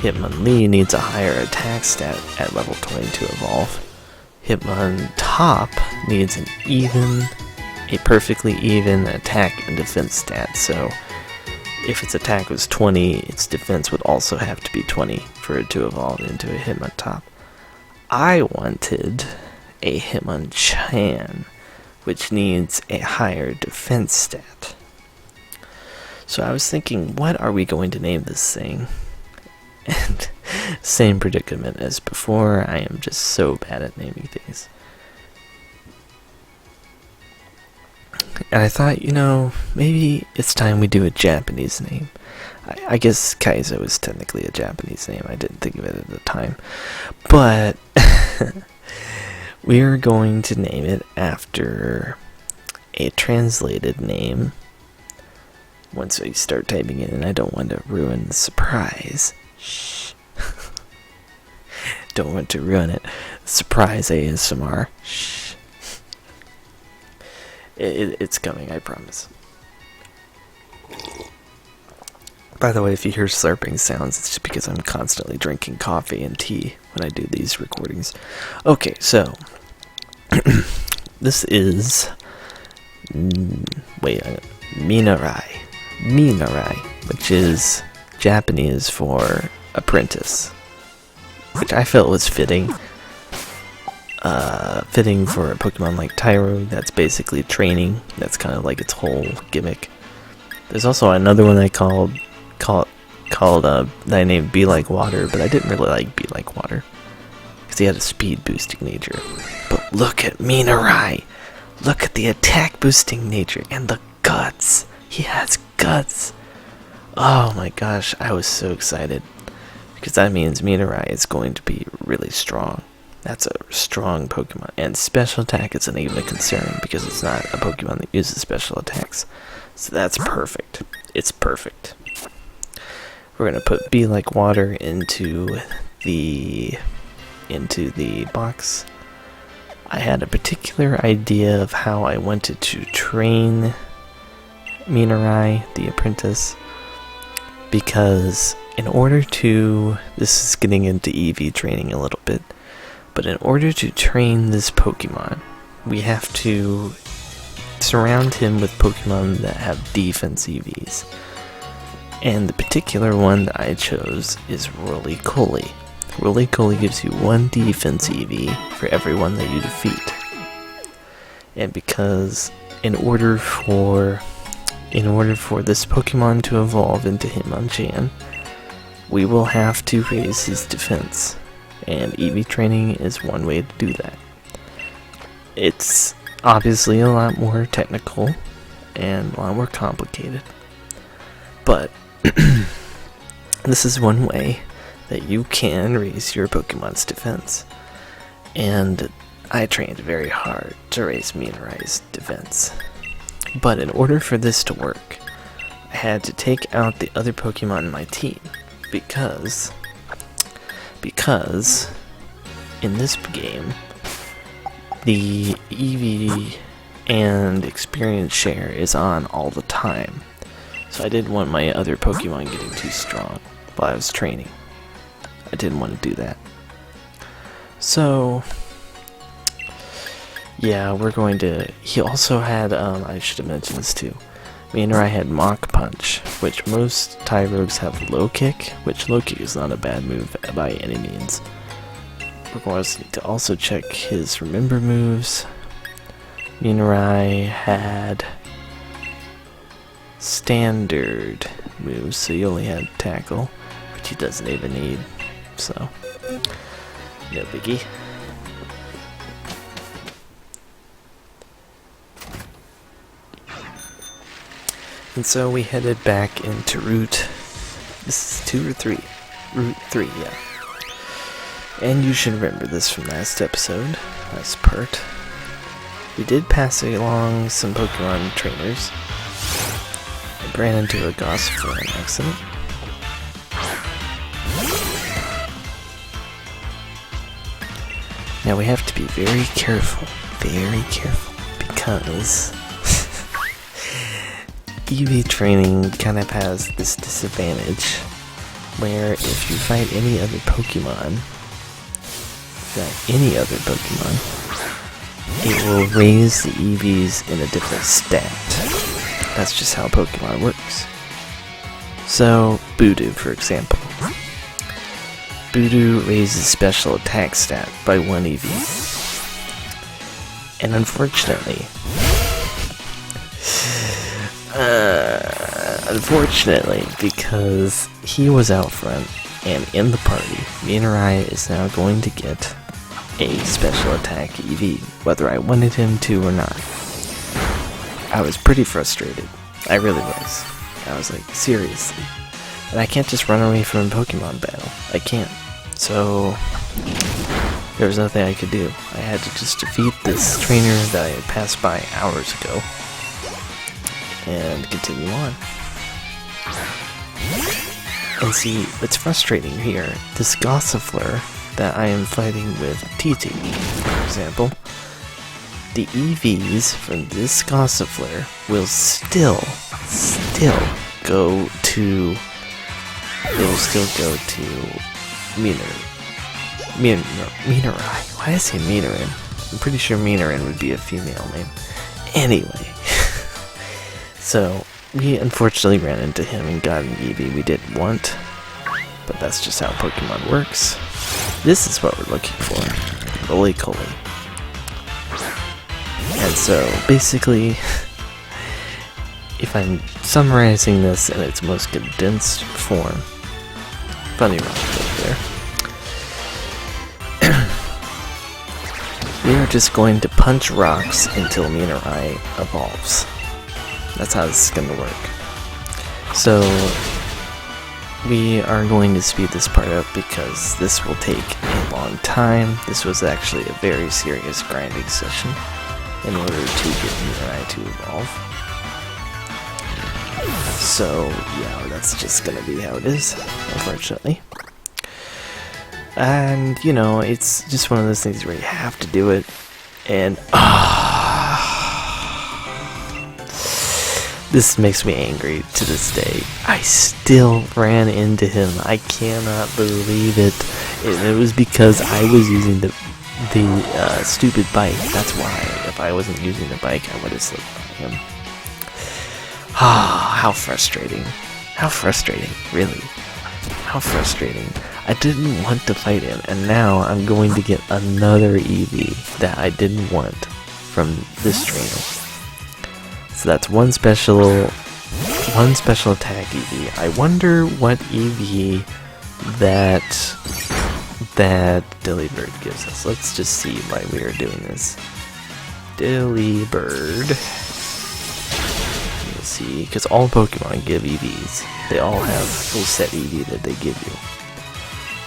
Hitmonlee needs a higher attack stat at level 20 to evolve. Hitmontop needs a perfectly even attack and defense stat, so if its attack was 20, its defense would also have to be 20 for it to evolve into a Hitmontop. I wanted a Hitmonchan, which needs a higher defense stat. So I was thinking, what are we going to name this thing? And same predicament as before, I am just so bad at naming things. And I thought, maybe it's time we do a Japanese name. I guess Kaizo is technically a Japanese name, I didn't think of it at the time. But we are going to name it after a translated name. Once I start typing it in, I don't want to ruin the surprise. Shh. Don't want to ruin it. Surprise ASMR. Shh. It's coming, I promise. By the way, if you hear slurping sounds, it's just because I'm constantly drinking coffee and tea when I do these recordings. Okay, so this is Minarai. Minarai, which is Japanese for apprentice, which I felt was fitting. Fitting for a Pokemon like Tyro. That's basically training. That's kind of like its whole gimmick. There's also another one I called that I named Be Like Water, but I didn't really like Be Like Water because he had a speed boosting nature. But look at Minarai. Look at the attack boosting nature and the guts. He has guts. Oh my gosh, I was so excited because that means Minarai is going to be really strong. That's a strong Pokemon. And special attack isn't even a concern because it's not a Pokemon that uses special attacks. So that's perfect. It's perfect. We're going to put Be Like Water into the box. I had a particular idea of how I wanted to train Minarai, the apprentice, because in order to... This is getting into EV training a little bit. But in order to train this Pokemon, we have to surround him with Pokemon that have defense EVs. And the particular one that I chose is Roly-Coly. Roly-Coly gives you 1 defense EV for every one that you defeat. And because in order for this Pokemon to evolve into Hitmonchan, we will have to raise his defense. And EV training is one way to do that. It's obviously a lot more technical and a lot more complicated. But this is one way that you can raise your Pokemon's defense. And I trained very hard to raise Minarai's defense. But in order for this to work, I had to take out the other Pokemon in my team because in this game, the EV and experience share is on all the time. So I didn't want my other Pokemon getting too strong while I was training. I didn't want to do that. So, yeah, we're going to... He also had, I should have mentioned this too. Minarai had Mach Punch, which most Tyrogues have Low Kick, which Low Kick is not a bad move by any means. We're going to also check his Remember moves. Minarai had standard moves, so he only had Tackle, which he doesn't even need, so no biggie. And so we headed back into Route... This is 2 or 3? Route 3, yeah. And you should remember this from last episode, last part. We did pass along some Pokemon trainers. I ran into a Gossifleur on accident. Now we have to be very careful, because EV training kind of has this disadvantage where if you fight any other Pokemon, it will raise the EVs in a different stat. That's just how Pokemon works. So, Budu, for example. Budu raises special attack stat by 1 EV. And unfortunately, because he was out front and in the party, Minarai is now going to get a special attack EV, whether I wanted him to or not. I was pretty frustrated. I really was. I was like, seriously. And I can't just run away from a Pokemon battle. I can't. So, there was nothing I could do. I had to just defeat this trainer that I had passed by hours ago. And continue on. And see, what's frustrating here, this Gossifleur that I am fighting with TT, for example, the EVs from this Gossifleur will still go to. They will still go to Minerai. Why did I say Minerin? I'm pretty sure Minerin would be a female name. Anyway, so we unfortunately ran into him and got an Eevee we didn't want, but that's just how Pokemon works. This is what we're looking for, Roly-Coly. And so, basically, if I'm summarizing this in its most condensed form, funny rock over there, we are just going to punch rocks until Minerai evolves. That's how this is going to work. So, we are going to speed this part up because this will take a long time. This was actually a very serious grinding session in order to get Minerai to evolve. So, yeah, that's just gonna be how it is, unfortunately. And, you know, it's just one of those things where you have to do it, and this makes me angry to this day. I still ran into him. I cannot believe it. It was because I was using the stupid bike. That's why. If I wasn't using the bike, I would have slipped by him. Ah, how frustrating. How frustrating, really. How frustrating. I didn't want to fight him, and now I'm going to get another Eevee that I didn't want from this trainer. So that's one special attack Eevee. I wonder what Eevee that Delibird gives us. Let's just see why we are doing this. Delibird. Let's see, because all Pokemon give EVs. They all have full set EV that they give you.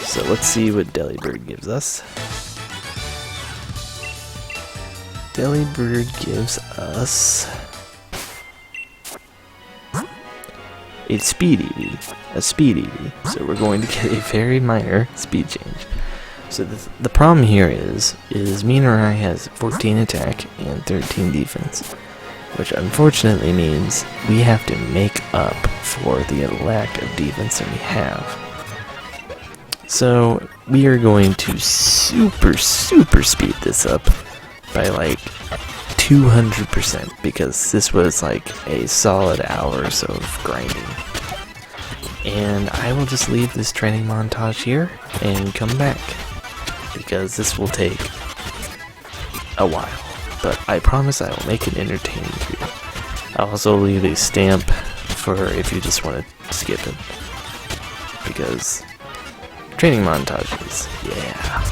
So let's see what Delibird gives us. Delibird gives us a speed EV. So we're going to get a very minor speed change. So the problem here is Minerai has 14 attack and 13 defense, which unfortunately means we have to make up for the lack of defense that we have. So we are going to super speed this up by like 200% because this was like a solid hour or so of grinding. And I will just leave this training montage here and come back because this will take a while, but I promise I will make it entertaining to you. I'll also leave a stamp for if you just want to skip it, because training montages, yeah.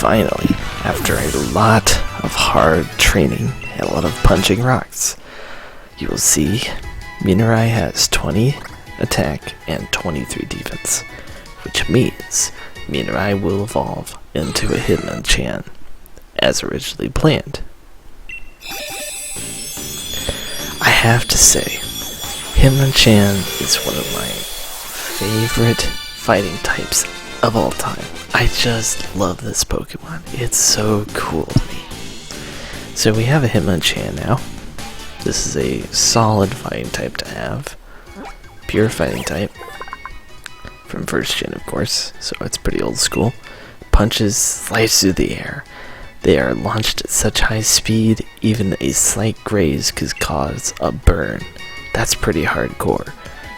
finally, after a lot of hard training and a lot of punching rocks, you will see Minarai has 20 attack and 23 defense, which means Minarai will evolve into a Hitmonchan, as originally planned. I have to say, Hitmonchan is one of my favorite fighting types of all time. I just love this Pokemon. It's so cool to me. So we have a Hitmonchan now. This is a solid fighting type to have. Pure fighting type. From first gen, of course, so it's pretty old school. Punches slice through the air. They are launched at such high speed, even a slight graze could cause a burn. That's pretty hardcore.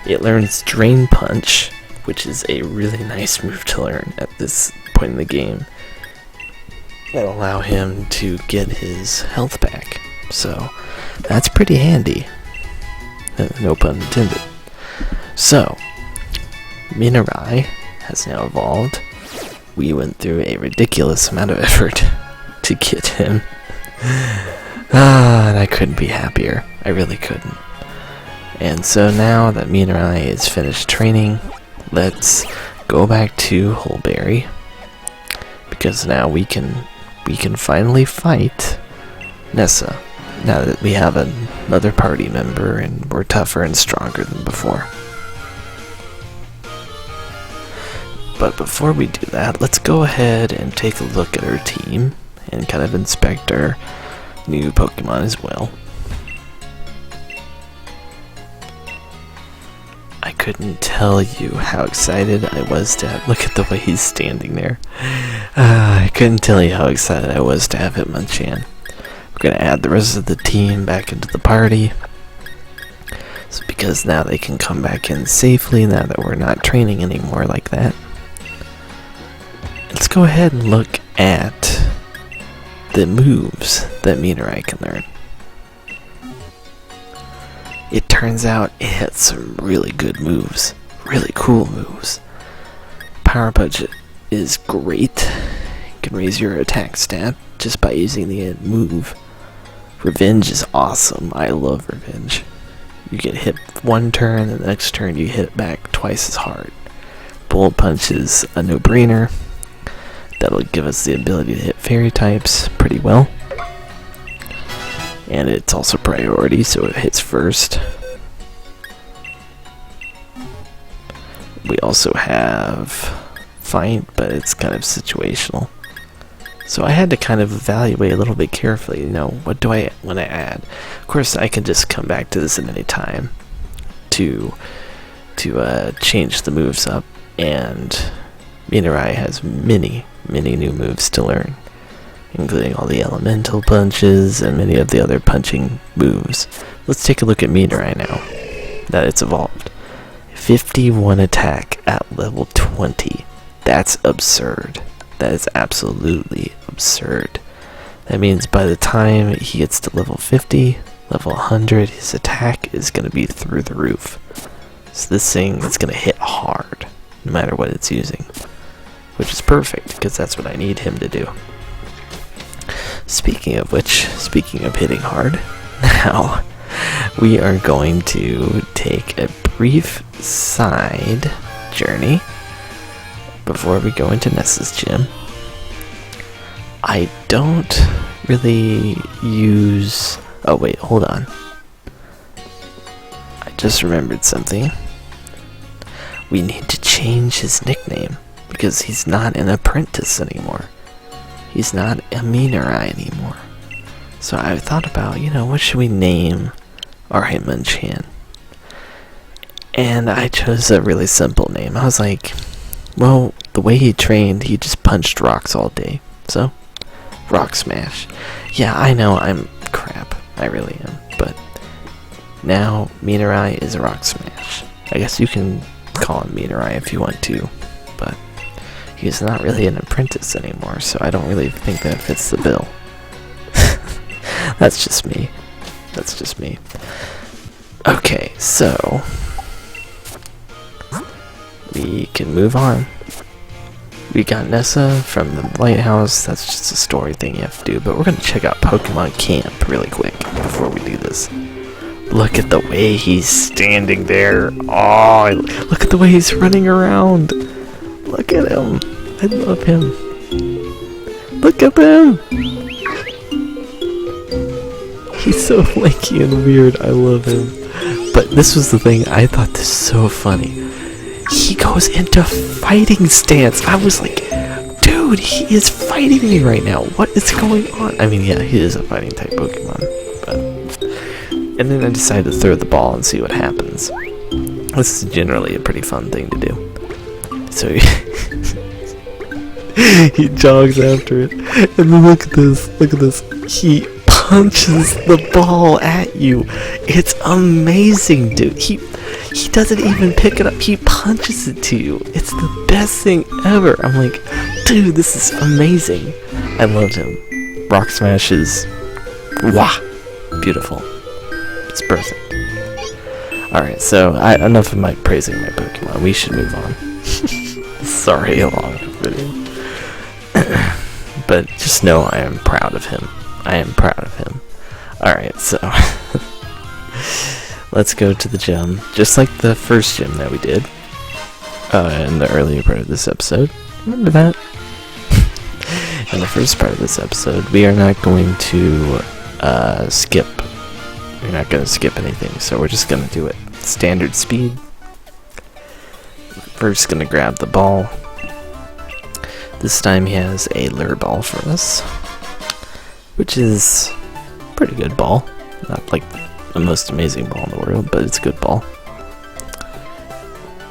It learns Drain Punch, which is a really nice move to learn at this point in the game. That'll allow him to get his health back. So, that's pretty handy. No pun intended. So, Minarai has now evolved. We went through a ridiculous amount of effort to get him. And I couldn't be happier. I really couldn't. And so now that Minarai is finished training, let's go back to Hulberry, because now we can finally fight Nessa, now that we have another party member and we're tougher and stronger than before. But before we do that, let's go ahead and take a look at our team and kind of inspect our new Pokemon as well. I couldn't tell you how excited I was to have, look at the way he's standing there. I couldn't tell you how excited I was to have Hitmonchan. We're going to add the rest of the team back into the party. So because now they can come back in safely now that we're not training anymore like that. Let's go ahead and look at the moves that Minarai can learn. It turns out it has some really good moves. Really cool moves. Power Punch is great. You can raise your attack stat just by using the move. Revenge is awesome. I love Revenge. You get hit one turn, and the next turn you hit it back twice as hard. Bullet Punch is a no-brainer. That'll give us the ability to hit fairy types pretty well. And it's also priority, so it hits first. We also have Fight, but it's kind of situational. So I had to kind of evaluate a little bit carefully, what do I want to add? Of course, I can just come back to this at any time to change the moves up, and Minarai has many new moves to learn, including all the elemental punches and many of the other punching moves. Let's take a look at Minarai now that it's evolved. 51 attack at level 20. That's absurd. That is absolutely absurd. That means by the time he gets to level 50, level 100, his attack is going to be through the roof. So this thing is going to hit hard, no matter what it's using. Which is perfect, because that's what I need him to do. Speaking of which, speaking of hitting hard, now we are going to take a brief side journey before we go into Nessa's gym. I don't really use... Oh wait, hold on. I just remembered something. We need to change his nickname, because he's not an apprentice anymore. He's not a Minarai anymore. So I thought about, what should we name our Hitmonchan? And I chose a really simple name. I was like, well, the way he trained, he just punched rocks all day. So, Rock Smash. Yeah, I know I'm crap. I really am. But now Minarai is a Rock Smash. I guess you can call him Minarai if you want to, but he's not really an apprentice anymore, so I don't really think that fits the bill. That's just me. Okay, so we can move on. We got Nessa from the lighthouse. That's just a story thing you have to do. But we're gonna check out Pokemon Camp really quick before we do this. Look at the way he's standing there. Oh, look at the way he's running around. Look at him. I love him. Look at him. He's so lanky and weird. I love him. But this was the thing. I thought this so funny. He goes into fighting stance. I was like, dude, he is fighting me right now. What is going on? I mean, yeah, he is a fighting type Pokemon. But... And then I decided to throw the ball and see what happens. This is generally a pretty fun thing to do. So he jogs after it. And then look at this. Look at this. He punches the ball at you. It's amazing, dude. He doesn't even pick it up. He punches it to you. It's the best thing ever. I'm like, dude, this is amazing. I loved him. Rock Smash is beautiful. It's perfect. Alright, so enough of my praising my Pokemon. We should move on. Sorry, a long video. But just know I am proud of him. I am proud of him. Alright, so let's go to the gym. Just like the first gym that we did in the earlier part of this episode. Remember that? In the first part of this episode, we are not going to skip. We're not going to skip anything, so we're just going to do it standard speed. First, going to grab the ball. This time he has a lure ball for us, which is a pretty good ball. Not like the most amazing ball in the world, but it's a good ball.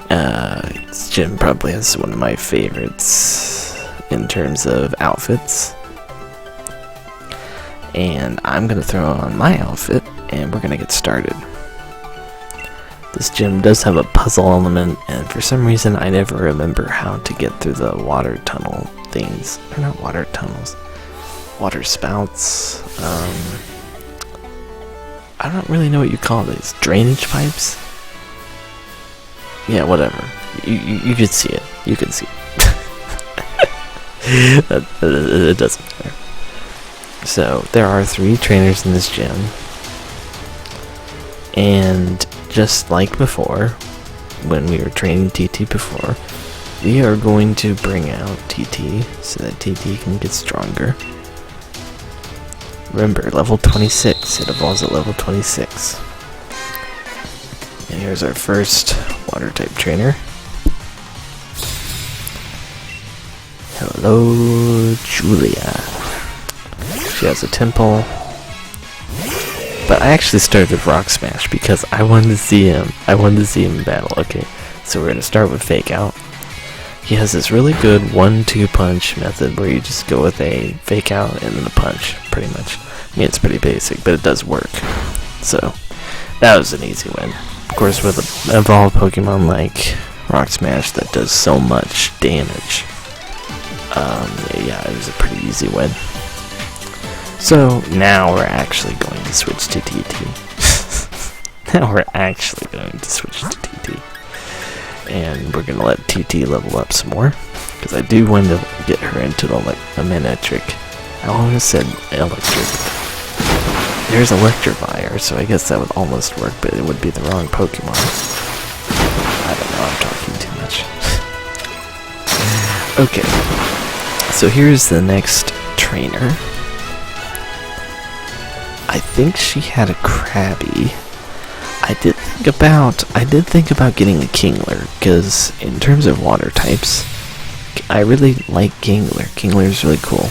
This gym probably has one of my favorites in terms of outfits. And I'm going to throw on my outfit, and we're going to get started. This gym does have a puzzle element, and for some reason I never remember how to get through the water tunnel things. They're not water tunnels. Water spouts. I don't really know what you call these. Drainage pipes? Yeah, whatever. You could see it. You can see it. It doesn't matter. So, there are 3 trainers in this gym. And just like before, when we were training TT before, we are going to bring out TT so that TT can get stronger. Remember, level 26. It evolves at level 26. And here's our first water type trainer. Hello, Julia. She has a temple. But I actually started with Rock Smash because I wanted to see him. I wanted to see him in battle. Okay, so we're going to start with Fake Out. He has this really good 1-2 punch method where you just go with a Fake Out and then a punch, pretty much. I mean, it's pretty basic, but it does work. So, that was an easy win. Of course, with an evolved Pokemon like Rock Smash that does so much damage, yeah, it was a pretty easy win. So, now we're actually going to switch to TT. Now we're actually going to switch to TT. And we're going to let TT level up some more. Because I do want to get her into the Manectric. I almost said Electric. There's Electivire, so I guess that would almost work, but it would be the wrong Pokemon. I don't know, I'm talking too much. Okay. So here's the next trainer. I think she had a Krabby. I did think about getting a Kingler, because in terms of water types, I really like Kingler. Kingler is really cool.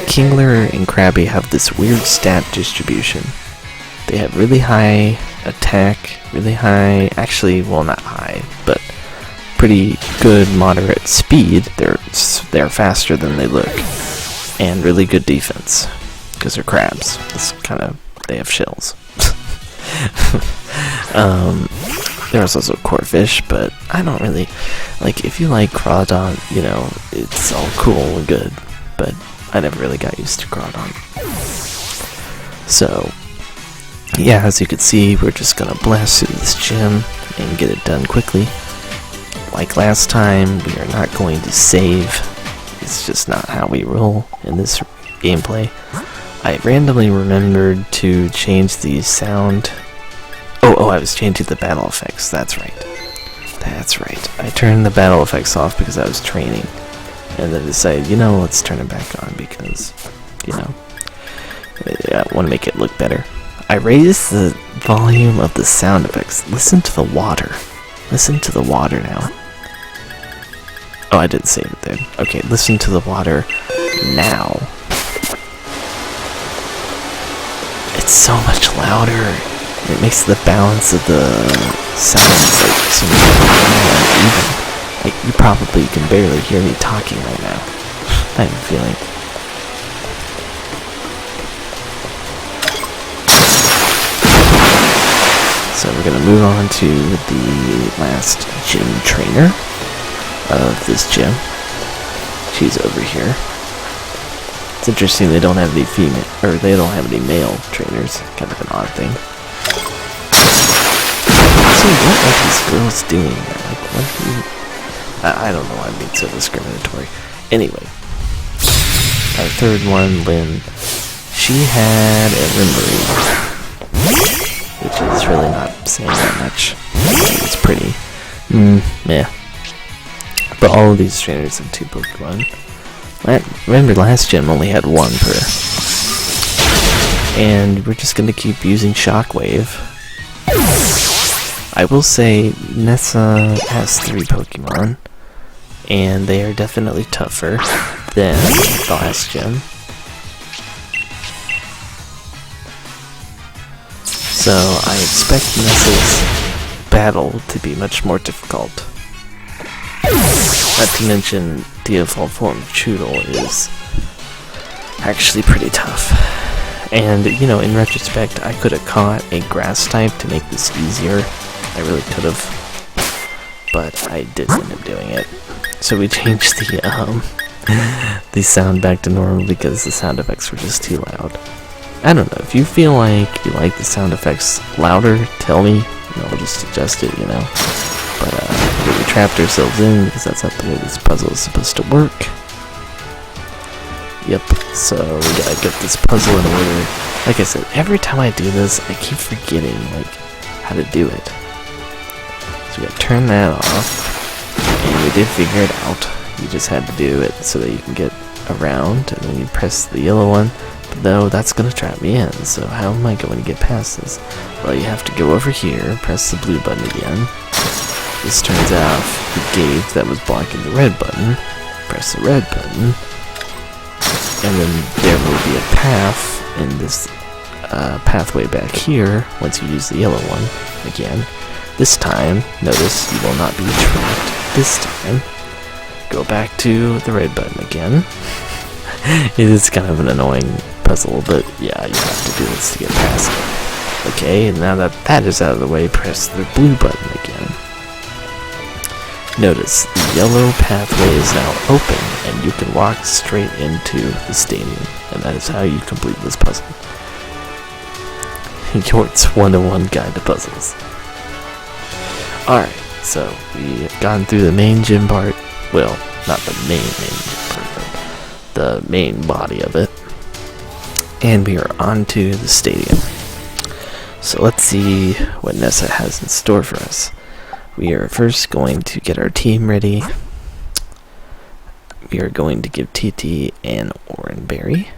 Kingler and Krabby have this weird stat distribution. They have really high attack, really high, actually, well, not high, but pretty good moderate speed. They're faster than they look, and really good defense. Because they're crabs. It's kind of, they have shells. There's also Corfish, but I don't really, like, if you like Crawdon, you know, it's all cool and good, but I never really got used to Crawdon. So, yeah, as you can see, we're just gonna blast through this gym and get it done quickly. like last time, we are not going to save. It's just not how we roll in this gameplay. I randomly remembered to change the sound. Oh, I was changing the battle effects. That's right. That's right. I turned the battle effects off because I was training. And then decided, let's turn it back on because, I want to make it look better. I raised the volume of the sound effects. Listen to the water. Listen to the water now. Oh, I didn't save it then. Okay, listen to the water now. It's so much louder. It makes the balance of the sounds like so much more uneven. Like, you probably can barely hear me talking right now. I have a feeling. So we're gonna move on to the last gym trainer of this gym. She's over here. It's interesting they don't have any female, or they don't have any male trainers. Kind of an odd thing. So what are these girls doing there? Like, what are you... I don't know why I'm being so discriminatory. Anyway. Our third one, Lynn. She had a limb breed, which is really not saying that much. It's pretty. Meh. But all of these trainers have 2 Pokemon. Remember, last gym only had 1 per. And we're just gonna keep using Shockwave. I will say, Nessa has 3 Pokemon. And they are definitely tougher than the last gym. So I expect Nessa's battle to be much more difficult. Not to mention, the default form of Choodle is actually pretty tough. And, in retrospect, I could have caught a grass type to make this easier. I really could have. But I didn't end up doing it. So we changed the sound back to normal because the sound effects were just too loud. I don't know, if you feel like you like the sound effects louder, tell me, I'll just adjust it, But we trapped ourselves in because that's not the way this puzzle is supposed to work. Yep, so we gotta get this puzzle in order. Like I said, every time I do this, I keep forgetting, how to do it. So we gotta turn that off. And we did figure it out. You just had to do it so that you can get around, and then you press the yellow one. But no, that's gonna trap me in, so how am I going to get past this? Well, you have to go over here, press the blue button again. This turns off the gate that was blocking the red button. Press the red button. And then there will be a path in this pathway back here once you use the yellow one again. This time, notice you will not be trapped. This time, go back to the red button again. It is kind of an annoying puzzle, but yeah, you have to do this to get past it. Okay, and now that that is out of the way, press the blue button again. Notice, the yellow pathway is now open, and you can walk straight into the stadium, and that is how you complete this puzzle. Yort's 101 Guide to Puzzles. Alright, so we have gone through the main gym part. Well, not the main part, but the main body of it. And we are on to the stadium. So let's see what Nessa has in store for us. We are first going to get our team ready. We are going to give TT an Oran Berry,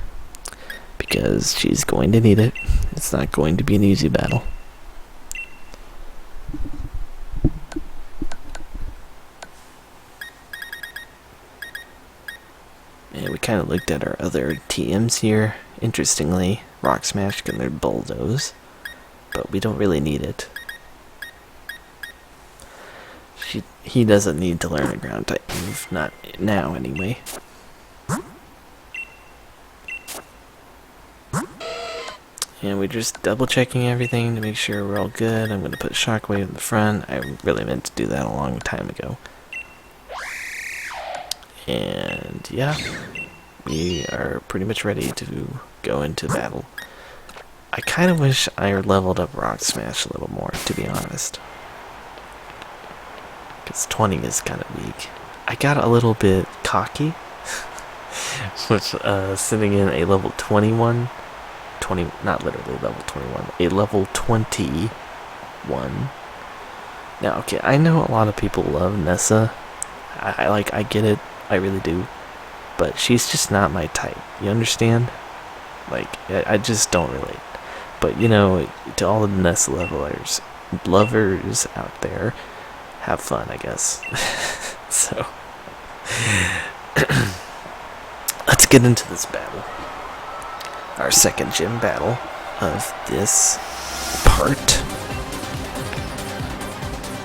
because she's going to need it. It's not going to be an easy battle. And we kind of looked at our other TMs here. Interestingly, Rock Smash can learn Bulldoze, but we don't really need it. He doesn't need to learn a ground type move, not now anyway. And we're just double checking everything to make sure we're all good. I'm going to put Shockwave in the front. I really meant to do that a long time ago. And yeah, we are pretty much ready to go into battle. I kind of wish I leveled up Rock Smash a little more, to be honest. because 20 is kind of weak. I got a little bit cocky, which sitting in a level 21, not literally level 21, a level 21. Now, okay, I know a lot of people love Nessa. I get it, I really do, but she's just not my type. You understand? Like, I just don't relate. But you know, to all the Nessa lovers out there, have fun, I guess. So, let's get into this battle. Our second gym battle of this part.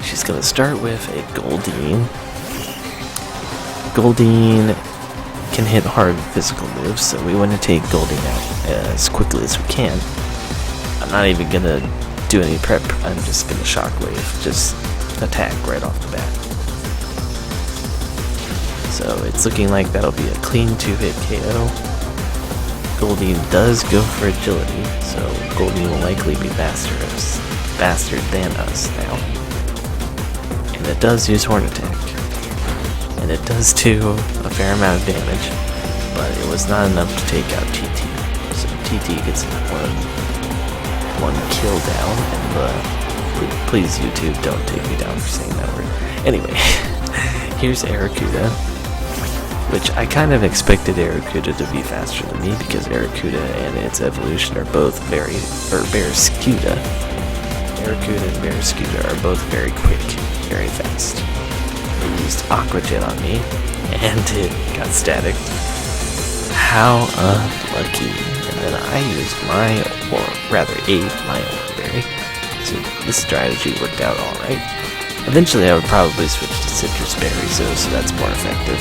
She's gonna start with a Goldeen. Goldeen can hit hard physical moves, so we want to take Goldeen out as quickly as we can. I'm not even gonna do any prep, I'm just gonna shockwave, just attack right off the bat. So it's looking like that'll be a clean 2-hit KO. Goldeen does go for agility, so Goldeen will likely be faster than us now. And it does use Horn Attack. And it does do a fair amount of damage, but it was not enough to take out TT. So TT gets one kill down, and please YouTube, don't take me down for saying that word. Anyway, here's Arrokuda, which I kind of expected Arrokuda to be faster than me because Arrokuda and its evolution are both Barraskewda. Arrokuda and Barraskewda are both very quick, very fast. They used Aqua Jet on me, and it got static. How unlucky. And then I used my Berry. So this strategy worked out alright. Eventually I would probably switch to Citrus Berries though, so that's more effective.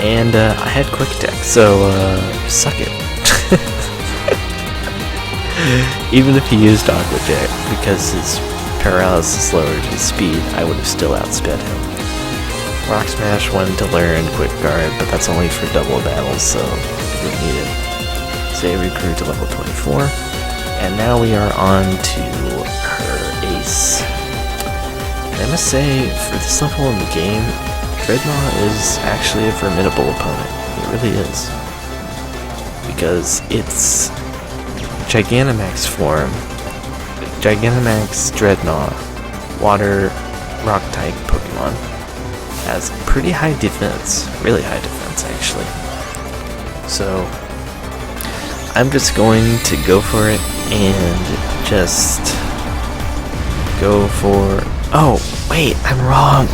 And I had Quick Attack, so suck it. Even if he used Aqua Jet, because his paralysis lowered his speed, I would have still outsped him. Rock Smash wanted to learn Quick Guard, but that's only for double battles, so I didn't need it. Zayru grew to level 24, and now we are on to her ace. And I must say, for this level in the game, Dreadnought is actually a formidable opponent. It really is. Because it's Gigantamax form, Gigantamax Dreadnought, Water Rock type Pokemon, has pretty high defense, really high defense actually. So I'm just going to go for it and just go for... Oh, wait, I'm wrong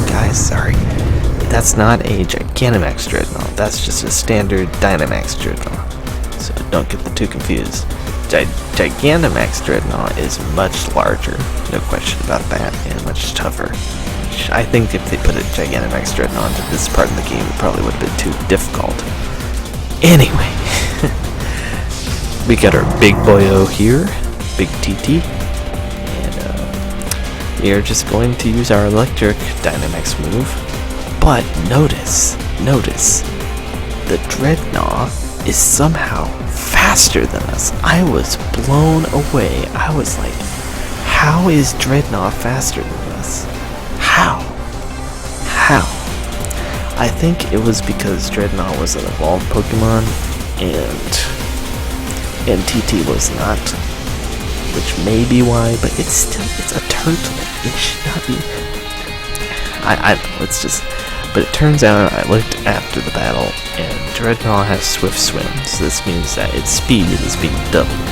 guys, sorry. That's not a Gigantamax Dreadnought, that's just a standard Dynamax Dreadnought. So don't get the two confused. Gigantamax Dreadnought is much larger, no question about that, and much tougher. I think if they put a Gigantamax Dreadnought into this part of the game, it probably would have been too difficult. Anyway, we got our big boyo here, Big TT, and we are just going to use our electric Dynamax move. But notice, the Dreadnought is somehow faster than us. I was blown away. I was like, how is Dreadnought faster than us? How? I think it was because Dreadnought was an evolved Pokemon and TT was not, which may be why, but it's a turtle. It should not be. I don't know, it's just, but it turns out I looked after the battle and Dreadnought has Swift Swim, so this means that its speed is being doubled.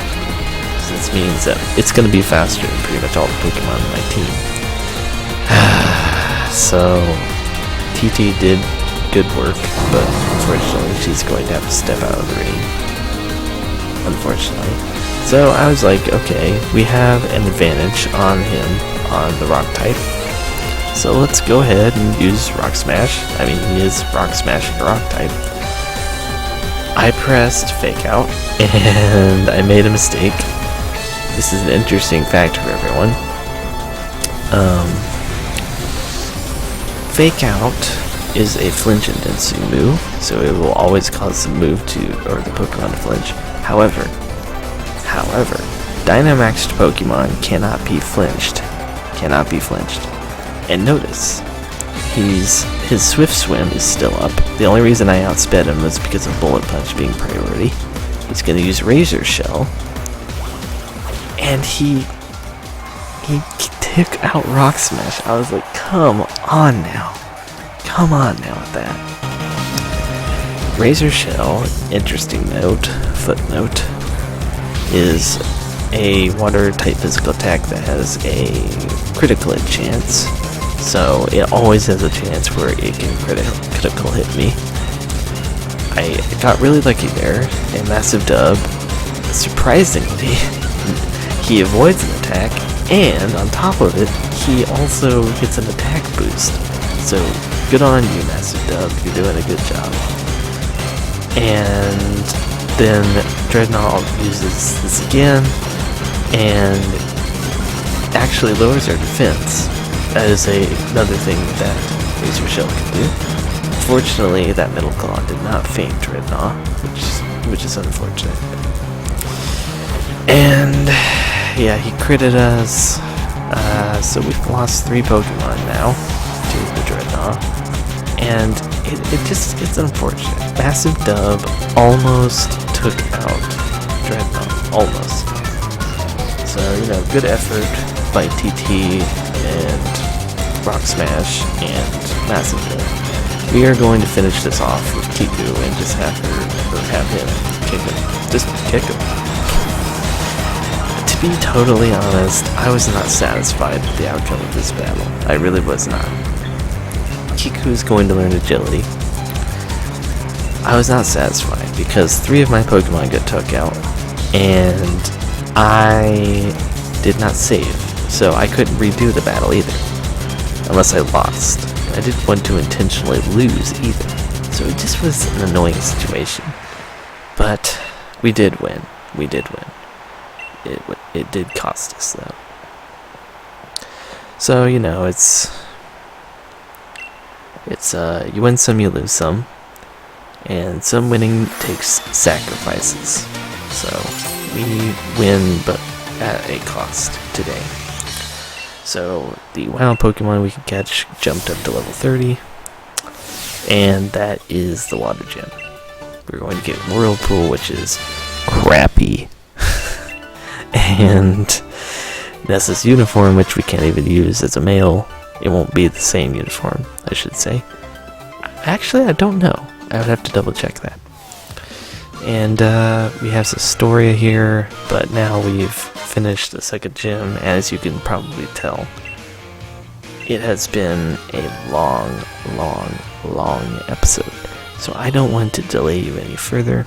So this means that it's going to be faster than pretty much all the Pokemon in my team. So TT did good work, but unfortunately she's going to have to step out of the ring. Unfortunately. So I was like, okay, we have an advantage on him on the rock type. So let's go ahead and use Rock Smash. I mean, he is Rock Smashing Rock type. I pressed Fake Out, and I made a mistake. This is an interesting fact for everyone. Fake Out is a flinch intensive move, so it will always cause the the Pokemon to flinch. However, Dynamaxed Pokemon cannot be flinched. And notice, his swift swim is still up. The only reason I outsped him was because of bullet punch being priority. He's gonna use razor shell, and he took out rock smash. I was like, come on now with that. Razor shell, interesting note, footnote, is a water type physical attack that has a critical hit chance. So it always has a chance where it can critical hit me. I got really lucky there. A massive dub. Surprisingly, he avoids an attack, and on top of it, he also gets an attack boost. So good on you, massive dub. You're doing a good job. And then Dreadnought uses this again, and actually lowers our defense. That is another thing that Razor Shell can do. Unfortunately, that middle claw did not feint Dreadnought, which is unfortunate. And yeah, he critted us, so we've lost 3 Pokemon now to the Dreadnought, and it's unfortunate. Massive dub almost took out Dreadnought, almost. So, good effort by TT and Rock Smash and Massive dub. We are going to finish this off with Kiku and just have him kick him. Just kick him. To be totally honest, I was not satisfied with the outcome of this battle. I really was not. Kiku is going to learn agility. I was not satisfied because 3 of my Pokemon got took out, and I did not save, so I couldn't redo the battle either, unless I lost. I didn't want to intentionally lose either, so it just was an annoying situation. But we did win. We did win. It did cost us though. So it's you win some, you lose some, and some winning takes sacrifices. So we win, but at a cost today. So the wild Pokemon we could catch jumped up to level 30, and that is the Water Gem. We're going to get Whirlpool, which is crappy, and Nessa's uniform, which we can't even use as a male. It won't be the same uniform, I should say. Actually, I don't know. I would have to double check that. And we have Astoria here, but now we've finished the second gym. As you can probably tell, it has been a long episode, so I don't want to delay you any further.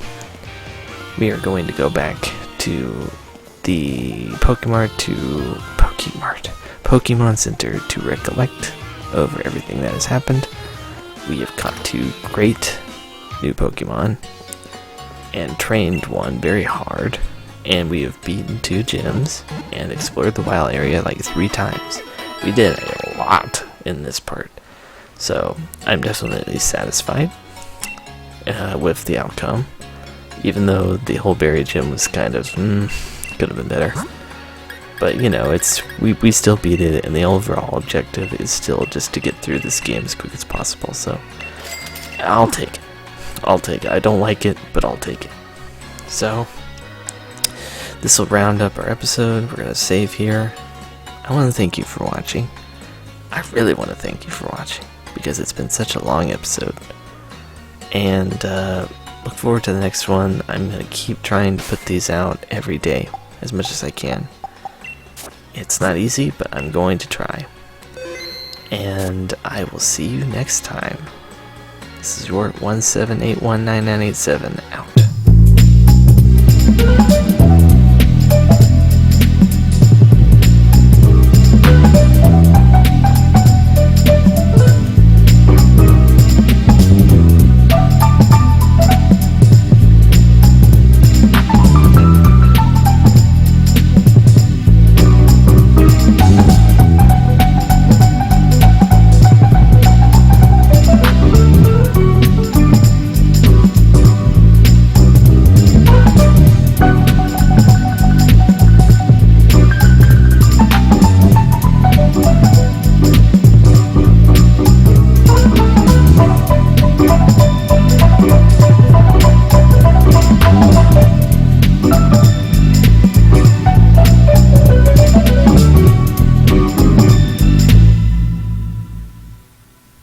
We are going to go back to the Pokemon Center to recollect over everything that has happened. We have caught 2 great new Pokemon and trained one very hard, and we have beaten 2 gyms and explored the wild area like 3 times. We did a lot in this part, so I'm definitely satisfied with the outcome, even though the whole berry gym was kind of could have been better. But we still beat it, and the overall objective is still just to get through this game as quick as possible. So I'll take it. I don't like it, but I'll take it. So this will round up our episode. We're gonna save here. I want to thank you for watching. I really want to thank you for watching because it's been such a long episode. And look forward to the next one. I'm gonna keep trying to put these out every day as much as I can. It's not easy, but I'm going to try. And I will see you next time. This is your 1781997 out.